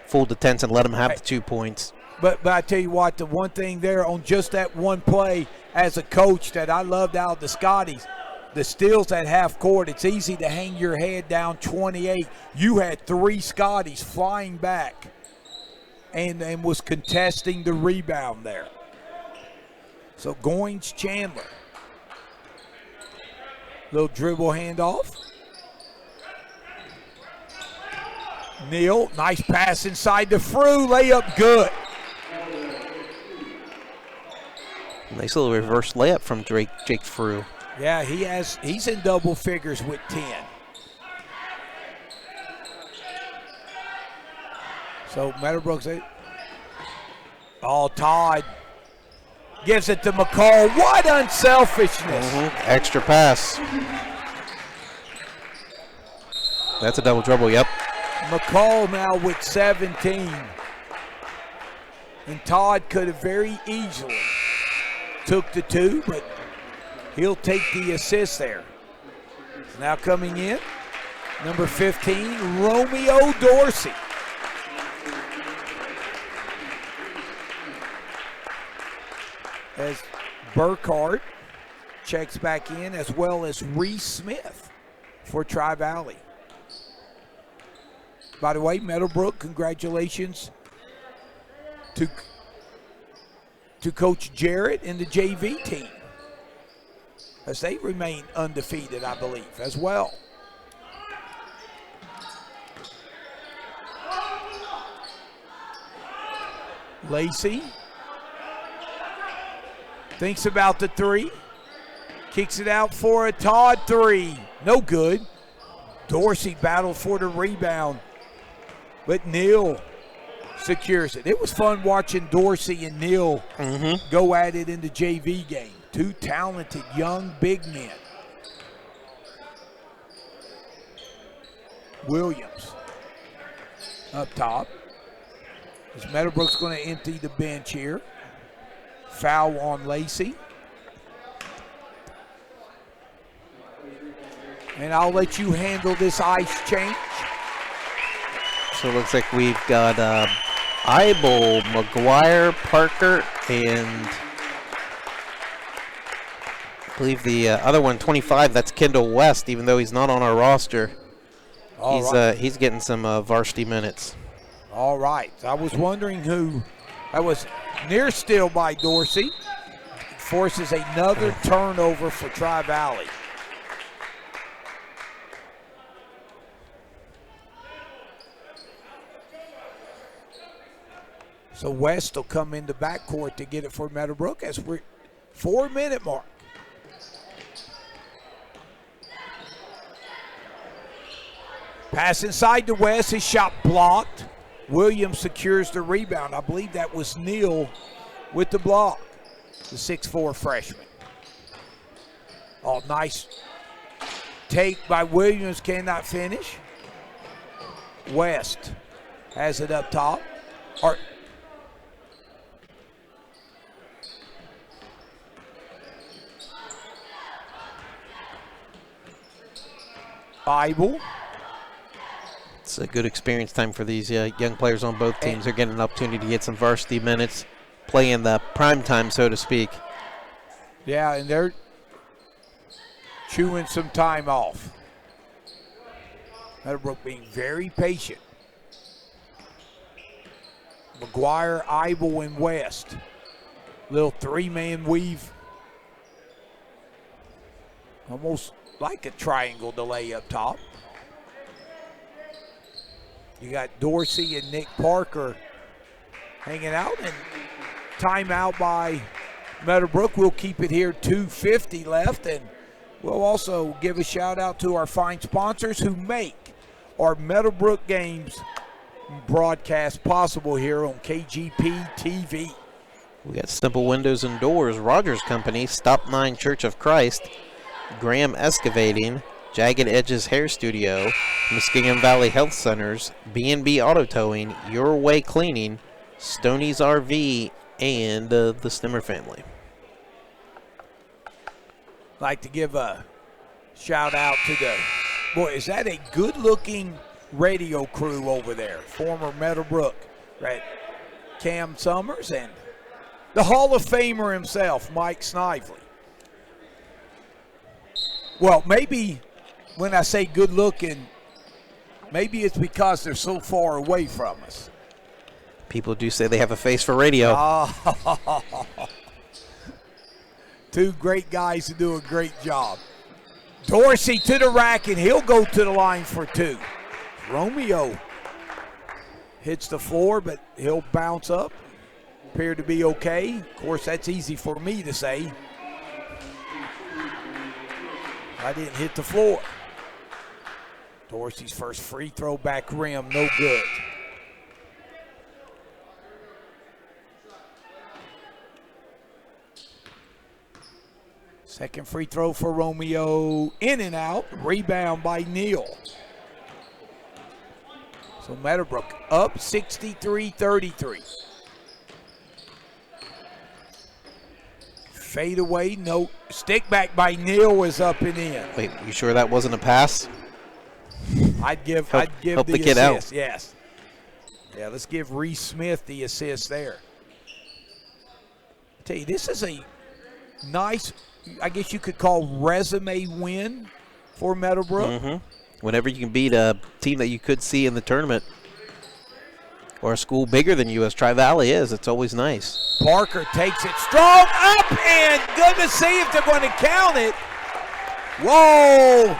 [SPEAKER 3] fool the tents and let them have the 2 points.
[SPEAKER 2] But I tell you what, the one thing there on just that one play as a coach that I loved out of the Scotties, the steals at half court, it's easy to hang your head down 28. You had 3 Scotties flying back and was contesting the rebound there. So Goins Chandler. Little dribble handoff. Neal, nice pass inside to Frew, layup good.
[SPEAKER 3] Nice little reverse layup from Jake Frew.
[SPEAKER 2] Yeah, he's in double figures with 10. So Meadowbrook's Todd gives it to McCall. What unselfishness.
[SPEAKER 3] Extra pass. That's a double dribble, yep.
[SPEAKER 2] McCall now with 17. And Todd could have very easily took the 2, but he'll take the assist there. Now coming in, number 15, Romeo Dorsey. As Burkhart checks back in, as well as Reese Smith for Tri-Valley. By the way, Meadowbrook, congratulations to Coach Jarrett and the JV team, as they remain undefeated, I believe, as well. Lacey thinks about the 3, kicks it out for a Todd 3, no good. Dorsey battled for the rebound, but Neal secures it. It was fun watching Dorsey and Neal go at it in the JV game. 2 talented young big men. Williams up top. As Meadowbrook's going to empty the bench here. Foul on Lacey. And I'll let you handle this ice change.
[SPEAKER 3] So it looks like we've got Eibel, McGuire, Parker, and I believe the other one, 25, that's Kendall West, even though he's not on our roster. He's getting some varsity minutes.
[SPEAKER 2] All right. I was wondering who. That was near steal by Dorsey. Forces another turnover for Tri-Valley. So West will come into backcourt to get it for Meadowbrook as we're 4-minute mark. Pass inside to West, his shot blocked. Williams secures the rebound. I believe that was Neal with the block, the 6'4" freshman. Oh, nice take by Williams, cannot finish. West has it up top. Eibel.
[SPEAKER 3] It's a good experience time for these young players on both teams. They're getting an opportunity to get some varsity minutes, play in the prime time, so to speak.
[SPEAKER 2] Yeah, and they're chewing some time off. Meadowbrook being very patient. McGuire, Eibel, and West. Little three-man weave. Almost like a triangle delay up top. You got Dorsey and Nick Parker hanging out, and timeout by Meadowbrook. We'll keep it here, 2:50 left, and we'll also give a shout out to our fine sponsors who make our Meadowbrook games broadcast possible here on KGP TV.
[SPEAKER 3] We got Simple Windows and Doors, Rogers Company, Stop 9 Church of Christ, Graham Excavating, Jagged Edges Hair Studio, Muskingum Valley Health Centers, B&B Auto Towing, Your Way Cleaning, Stoney's RV, and the Stimmer family.
[SPEAKER 2] Like to give a shout out to the, boy, is that a good looking radio crew over there? Former Meadowbrook, right? Cam Summers and the Hall of Famer himself, Mike Snively. Well, maybe when I say good looking, maybe it's because they're so far away from us.
[SPEAKER 3] People do say they have a face for radio.
[SPEAKER 2] Two great guys who do a great job. Dorsey to the rack, and he'll go to the line for two. Romeo hits the floor, but he'll bounce up. Appear to be okay. Of course, that's easy for me to say. I didn't hit the floor. Dorsey's first free throw back rim, no good. Second free throw for Romeo, in and out, rebound by Neal. So Meadowbrook up 63-33. Fade away, no, stick back by Neal is up and in.
[SPEAKER 3] Wait, you sure that wasn't a pass?
[SPEAKER 2] I'd give
[SPEAKER 3] help
[SPEAKER 2] the
[SPEAKER 3] kid
[SPEAKER 2] assist,
[SPEAKER 3] out.
[SPEAKER 2] yes. Yeah, let's give Reese Smith the assist there. Tell you, this is a nice, I guess you could call resume win for Meadowbrook.
[SPEAKER 3] Mm-hmm. Whenever you can beat a team that you could see in the tournament or a school bigger than you, as Tri-Valley is, it's always nice.
[SPEAKER 2] Parker takes it strong up and gonna see if they're going to count it. Whoa!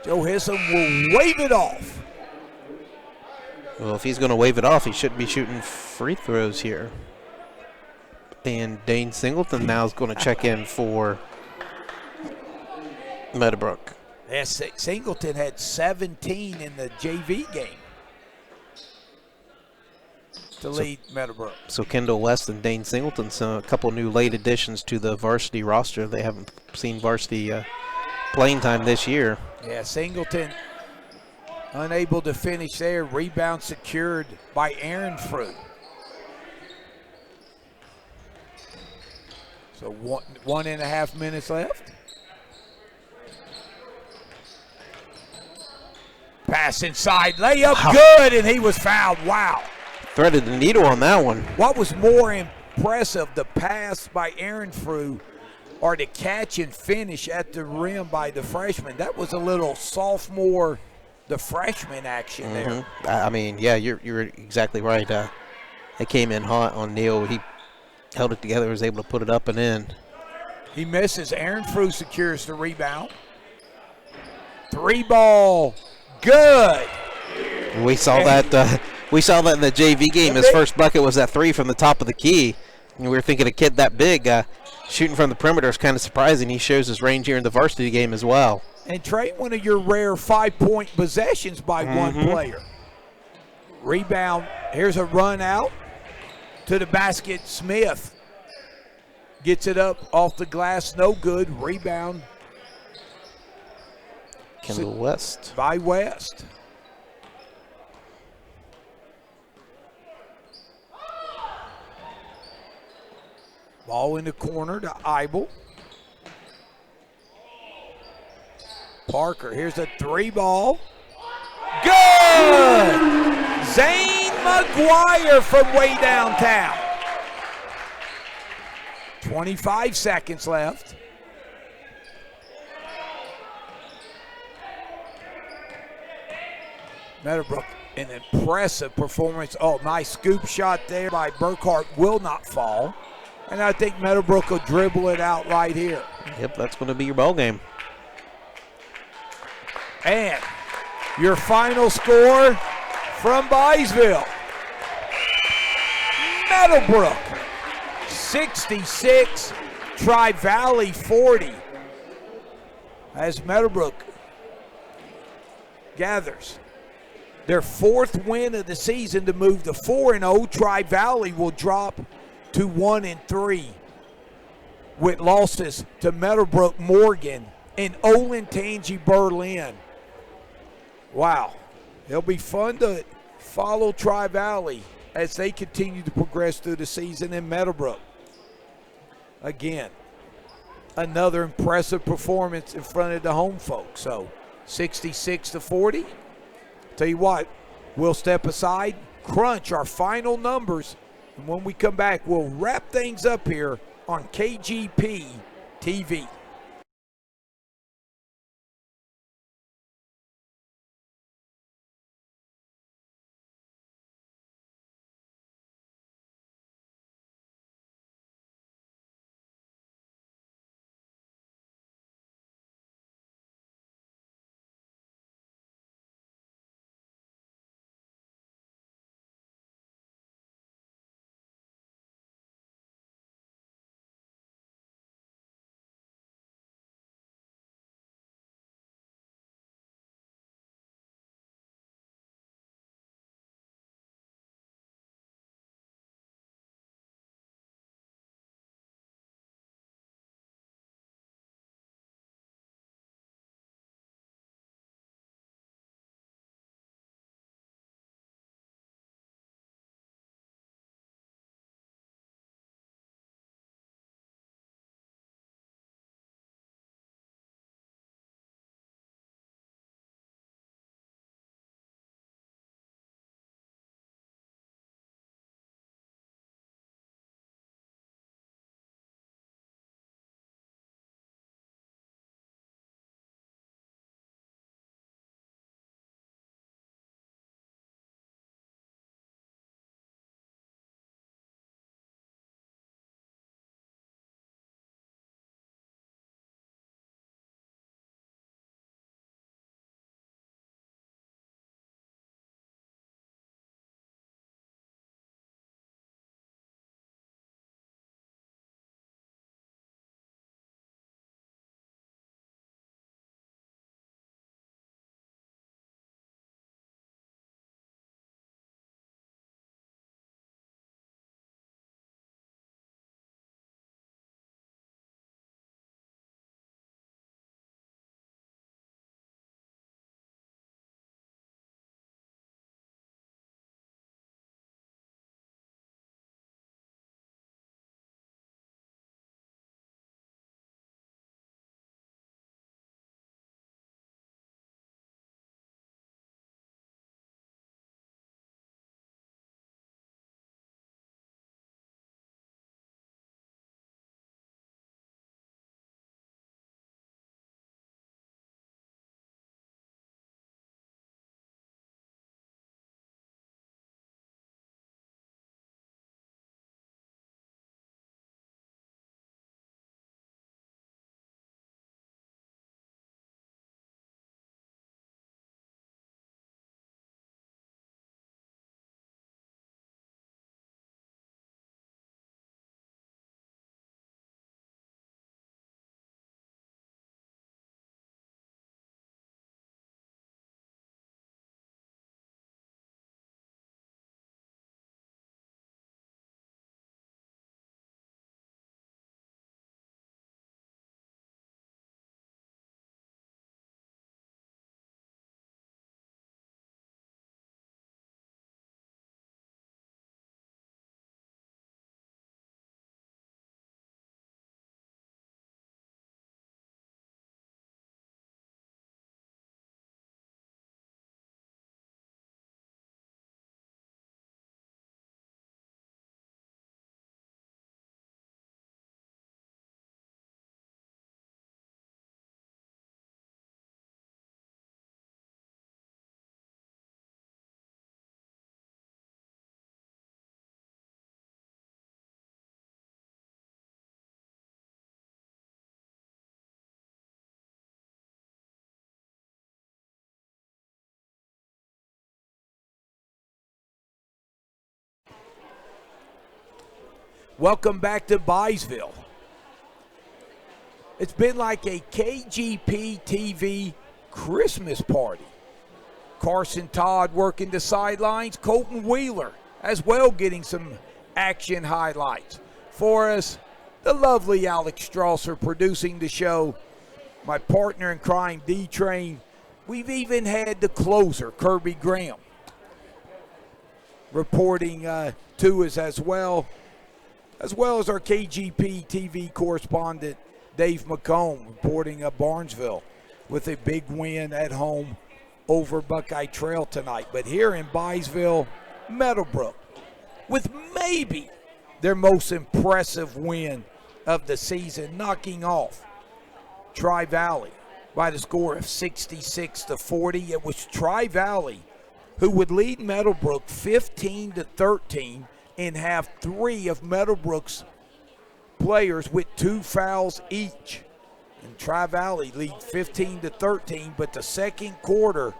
[SPEAKER 2] Joe Hissom will wave it off.
[SPEAKER 3] Well, if he's going to wave it off, he shouldn't be shooting free throws here. And Dane Singleton now is going to check in for Meadowbrook.
[SPEAKER 2] Yes, Singleton had 17 in the JV game to lead Meadowbrook.
[SPEAKER 3] So Kendall West and Dane Singleton, a couple new late additions to the varsity roster. They haven't seen varsity playing time this year.
[SPEAKER 2] Yeah, Singleton unable to finish there. Rebound secured by Aaron Fruit. So 1.5 minutes left. Pass inside, layup good, and he was fouled. Wow.
[SPEAKER 3] Threaded the needle on that one.
[SPEAKER 2] What was more impressive, the pass by Aaron Frew or the catch and finish at the rim by the freshman? That was a little sophomore, the freshman action there.
[SPEAKER 3] I mean, yeah, you're exactly right. It came in hot on Neal. He held it together, was able to put it up and in.
[SPEAKER 2] He misses. Aaron Frew secures the rebound. 3 ball, good.
[SPEAKER 3] We saw that. We saw that in the JV game. His first bucket was that 3 from the top of the key. And we were thinking a kid that big shooting from the perimeter is kind of surprising. He shows his range here in the varsity game as well.
[SPEAKER 2] And Trey, one of your rare 5-point possessions by one player. Rebound. Here's a run out to the basket. Smith gets it up off the glass. No good. Rebound.
[SPEAKER 3] Kendall West.
[SPEAKER 2] By West. Ball in the corner to Eibel. Parker, here's a 3 ball. Good! Zane McGuire from way downtown. 25 seconds left. Meadowbrook, an impressive performance. Oh, nice scoop shot there by Burkhart, will not fall. And I think Meadowbrook will dribble it out right here.
[SPEAKER 3] Yep, that's going to be your ball game.
[SPEAKER 2] And your final score from Byesville. Meadowbrook 66, Tri-Valley 40. As Meadowbrook gathers their 4th win of the season to move to 4-0. Tri-Valley will drop to 1-3 with losses to Meadowbrook Morgan and Olentangy Berlin. Wow. It'll be fun to follow Tri-Valley as they continue to progress through the season in Meadowbrook. Again, another impressive performance in front of the home folks. So 66-40. Tell you what, we'll step aside, crunch our final numbers, and when we come back, we'll wrap things up here on KGP TV. Welcome back to Byesville. It's been like a KGP TV Christmas party. Carson Todd working the sidelines. Colton Wheeler as well getting some action highlights. For us, the lovely Alex Strasser producing the show. My partner in crime, D-Train. We've even had the closer, Kirby Graham, reporting to us as well as our KGP TV correspondent, Dave McComb, reporting Barnesville with a big win at home over Buckeye Trail tonight. But here in Byesville, Meadowbrook, with maybe their most impressive win of the season, knocking off Tri-Valley by the score of 66-40. It was Tri-Valley who would lead Meadowbrook 15-13 and have three of Meadowbrook's players with 2 fouls each. And Tri-Valley lead 15-13, but the second quarter,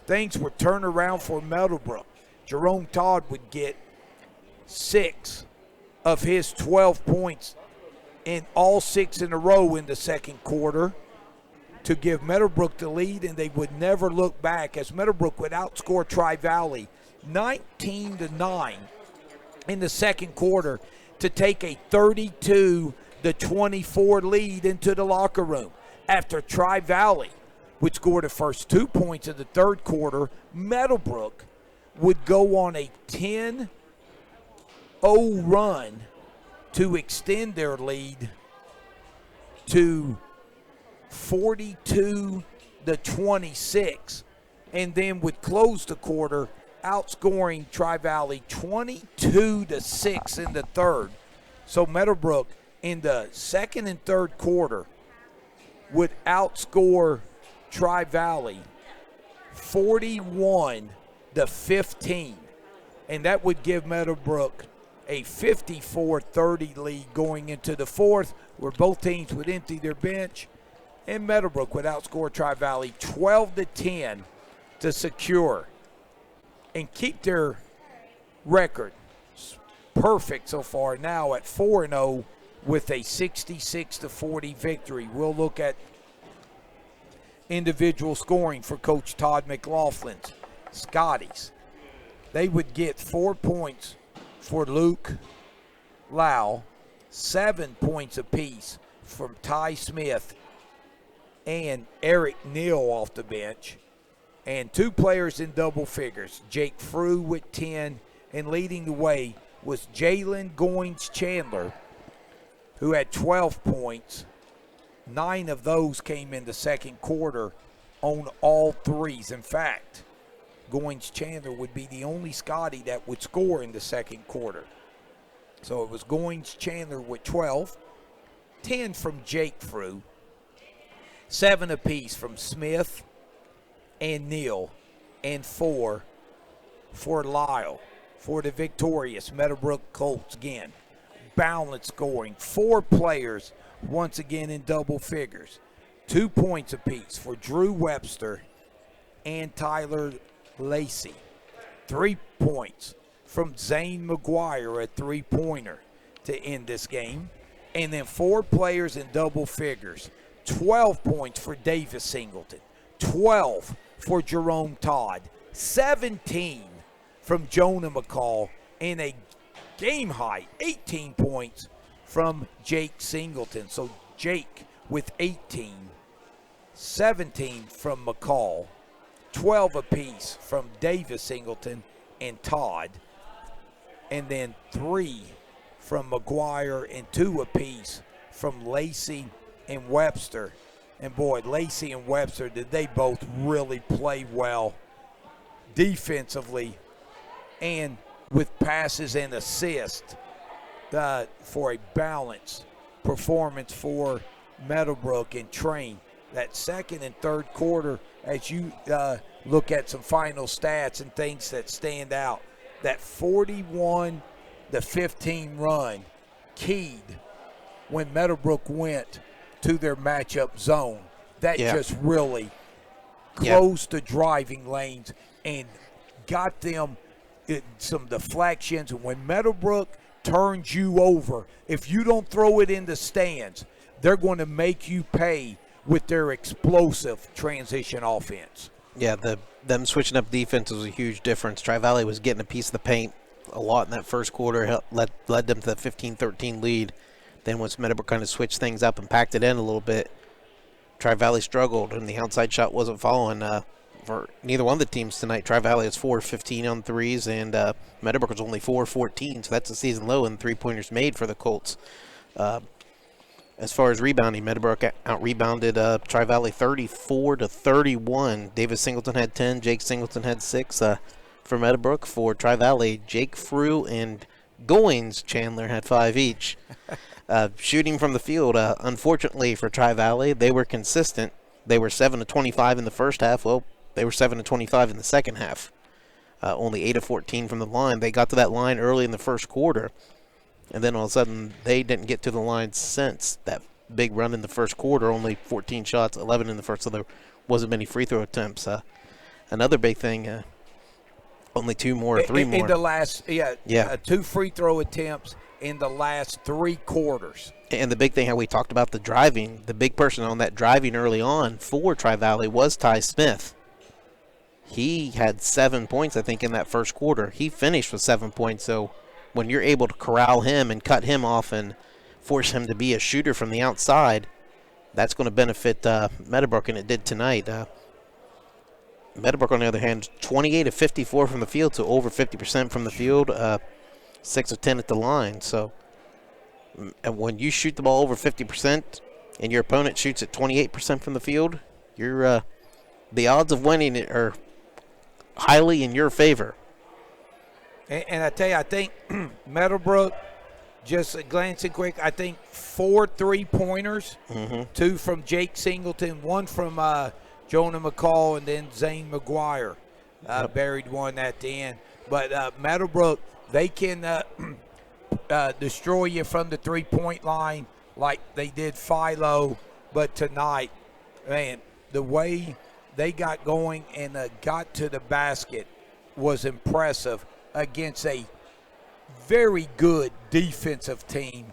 [SPEAKER 2] things would turn around for Meadowbrook. Jerome Todd would get 6 of his 12 points in all 6 in a row in the second quarter to give Meadowbrook the lead, and they would never look back as Meadowbrook would outscore Tri-Valley 19-9 in the second quarter to take a 32-24 lead into the locker room. After Tri-Valley would score the first 2 points of the third quarter, Meadowbrook would go on a 10-0 run to extend their lead to 42-26, and then would close the quarter outscoring Tri-Valley 22-6 in the third. So Meadowbrook in the second and third quarter would outscore Tri-Valley 41-15, and that would give Meadowbrook a 54-30 lead going into the fourth, where both teams would empty their bench, and Meadowbrook would outscore Tri-Valley 12-10 to secure and keep their record perfect so far, now at 4-0 with a 66-40 victory. We'll look at individual scoring for Coach Todd McLaughlin's Scotties. They would get 4 points for Luke Lau, 7 points apiece from Ty Smith and Eric Neal off the bench, and 2 players in double figures, Jake Frew with 10, and leading the way was Jalen Goins-Chandler, who had 12 points. 9 of those came in the second quarter on all threes. In fact, Goins-Chandler would be the only Scotty that would score in the second quarter. So it was Goins-Chandler with 12, 10 from Jake Frew, 7 apiece from Smith and Neal, and 4 for Lyle for the victorious Meadowbrook Colts again. Balanced scoring, 4 players once again in double figures. 2 points apiece for Drew Webster and Tyler Lacey. 3 points from Zane McGuire, a 3-pointer to end this game. And then 4 players in double figures. 12 points for Davis Singleton. 12 for Jerome Todd. 17 from Jonah McCall. And a game high 18 points from Jake Singleton. So Jake with 18. 17 from McCall. 12 apiece from Davis Singleton and Todd. And then 3 from McGuire and 2 apiece from Lacey and Webster. And boy, Lacey and Webster, did they both really play well defensively and with passes and assists for a balanced performance for Meadowbrook and Train. That second and third quarter, as you look at some final stats and things that stand out, that 41-15 run keyed when Meadowbrook went to their matchup zone. That just really closed the driving lanes and got them some deflections. And when Meadowbrook turns you over. If you don't throw it in the stands, they're going to make you pay with their explosive transition offense.
[SPEAKER 3] Yeah, them switching up defense was a huge difference. Tri-Valley was getting a piece of the paint a lot in that first quarter, led them to the 15-13 lead. Then once Meadowbrook kind of switched things up and packed it in a little bit, Tri-Valley struggled, and the outside shot wasn't falling for neither one of the teams tonight. Tri-Valley is 4-15 on threes, and Meadowbrook was only 4-14, so that's a season low in three-pointers made for the Colts. As far as rebounding, Meadowbrook out-rebounded Tri-Valley 34-31. Davis Singleton had 10. Jake Singleton had 6 for Meadowbrook. For Tri-Valley, Jake Frew and Goins Chandler had 5 each. Shooting from the field, unfortunately for Tri-Valley, they were consistent. They were 7-25 in the first half. Well, they were 7-25 in the second half. Only 8-14 from the line. They got to that line early in the first quarter, and then all of a sudden they didn't get to the line since that big run in the first quarter. Only 14 shots, 11 in the first, so there wasn't many free throw attempts. Another big thing, only 2 more, 3 more.
[SPEAKER 2] In the last, 2 free throw attempts in the last 3 quarters.
[SPEAKER 3] And the big thing, how we talked about the driving, the big person on that driving early on for Tri-Valley was Ty Smith. He had 7 points, I think, in that first quarter. He finished with 7 points, so when you're able to corral him and cut him off and force him to be a shooter from the outside, that's going to benefit Meadowbrook, and it did tonight. Meadowbrook, on the other hand, 28-54 from the field, so over 50% from the field, 6 of 10 at the line. So and when you shoot the ball over 50% and your opponent shoots at 28% from the field, you're the odds of winning are highly in your favor.
[SPEAKER 2] And I tell you, I think Meadowbrook, just glancing quick, I think 4 3-pointers, 2 from Jake Singleton, 1 from Jonah McCall, and then Zane McGuire buried one at the end. But Meadowbrook, they can destroy you from the 3-point line like they did Philo. But tonight, man, the way they got going and got to the basket was impressive against a very good defensive team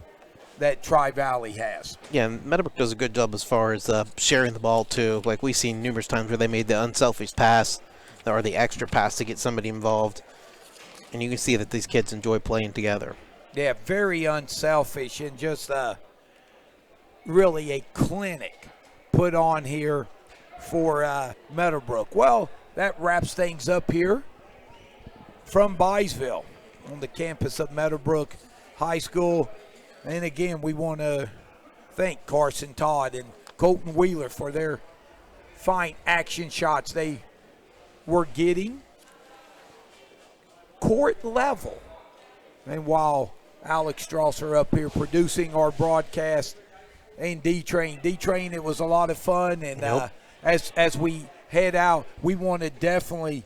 [SPEAKER 2] that Tri-Valley has.
[SPEAKER 3] Yeah, and Meadowbrook does a good job as far as sharing the ball, too. Like, we've seen numerous times where they made the unselfish pass or the extra pass to get somebody involved. And you can see that these kids enjoy playing together.
[SPEAKER 2] Yeah, very unselfish and just really a clinic put on here for Meadowbrook. Well, that wraps things up here from Byesville on the campus of Meadowbrook High School. And again, we want to thank Carson Todd and Colton Wheeler for their fine action shots they were getting court level. And while Alex Strasser up here producing our broadcast, and D-Train, it was a lot of fun. And as we head out, we want to definitely,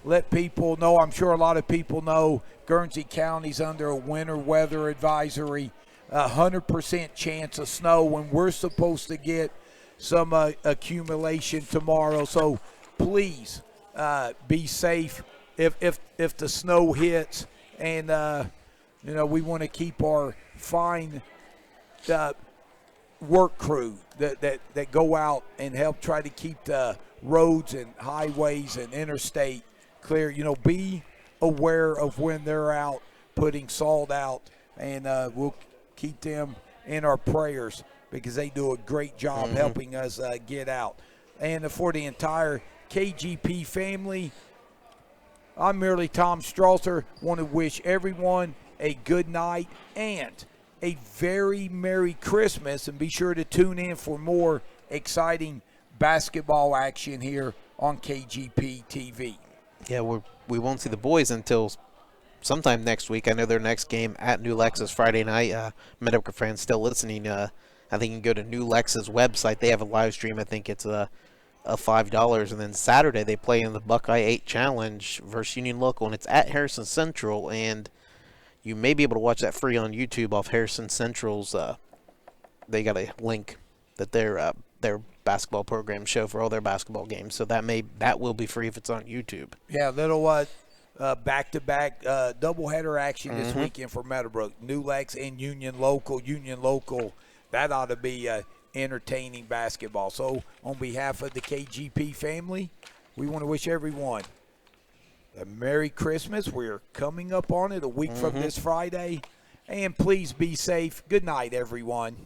[SPEAKER 2] let people know. I'm sure a lot of people know Guernsey County's under a winter weather advisory, 100% chance of snow when we're supposed to get some accumulation tomorrow. So please be safe if the snow hits. And, we want to keep our fine work crew that go out and help try to keep the roads and highways and interstate clear. Be aware of when they're out putting salt out, and we'll keep them in our prayers because they do a great job helping us get out. And for the entire KGP family, I'm merely Tom Strasser. Want to wish everyone a good night and a very Merry Christmas, and be sure to tune in for more exciting basketball action here on KGP TV.
[SPEAKER 3] Yeah, we won't see the boys until sometime next week. I know their next game at New Lexus Friday night. Meadowbrook fans still listening, I think you can go to New Lexus website. They have a live stream. I think it's $5. And then Saturday they play in the Buckeye 8 Challenge versus Union Local, and it's at Harrison Central. And you may be able to watch that free on YouTube off Harrison Central's. They got a link that their basketball program show for all their basketball games. So that will be free if it's on YouTube.
[SPEAKER 2] Yeah, little back-to-back doubleheader action this weekend for Meadowbrook. New Lex and Union Local. Union Local, that ought to be entertaining basketball. So on behalf of the KGP family, we want to wish everyone a Merry Christmas. We're coming up on it a week from this Friday. And please be safe. Good night, everyone.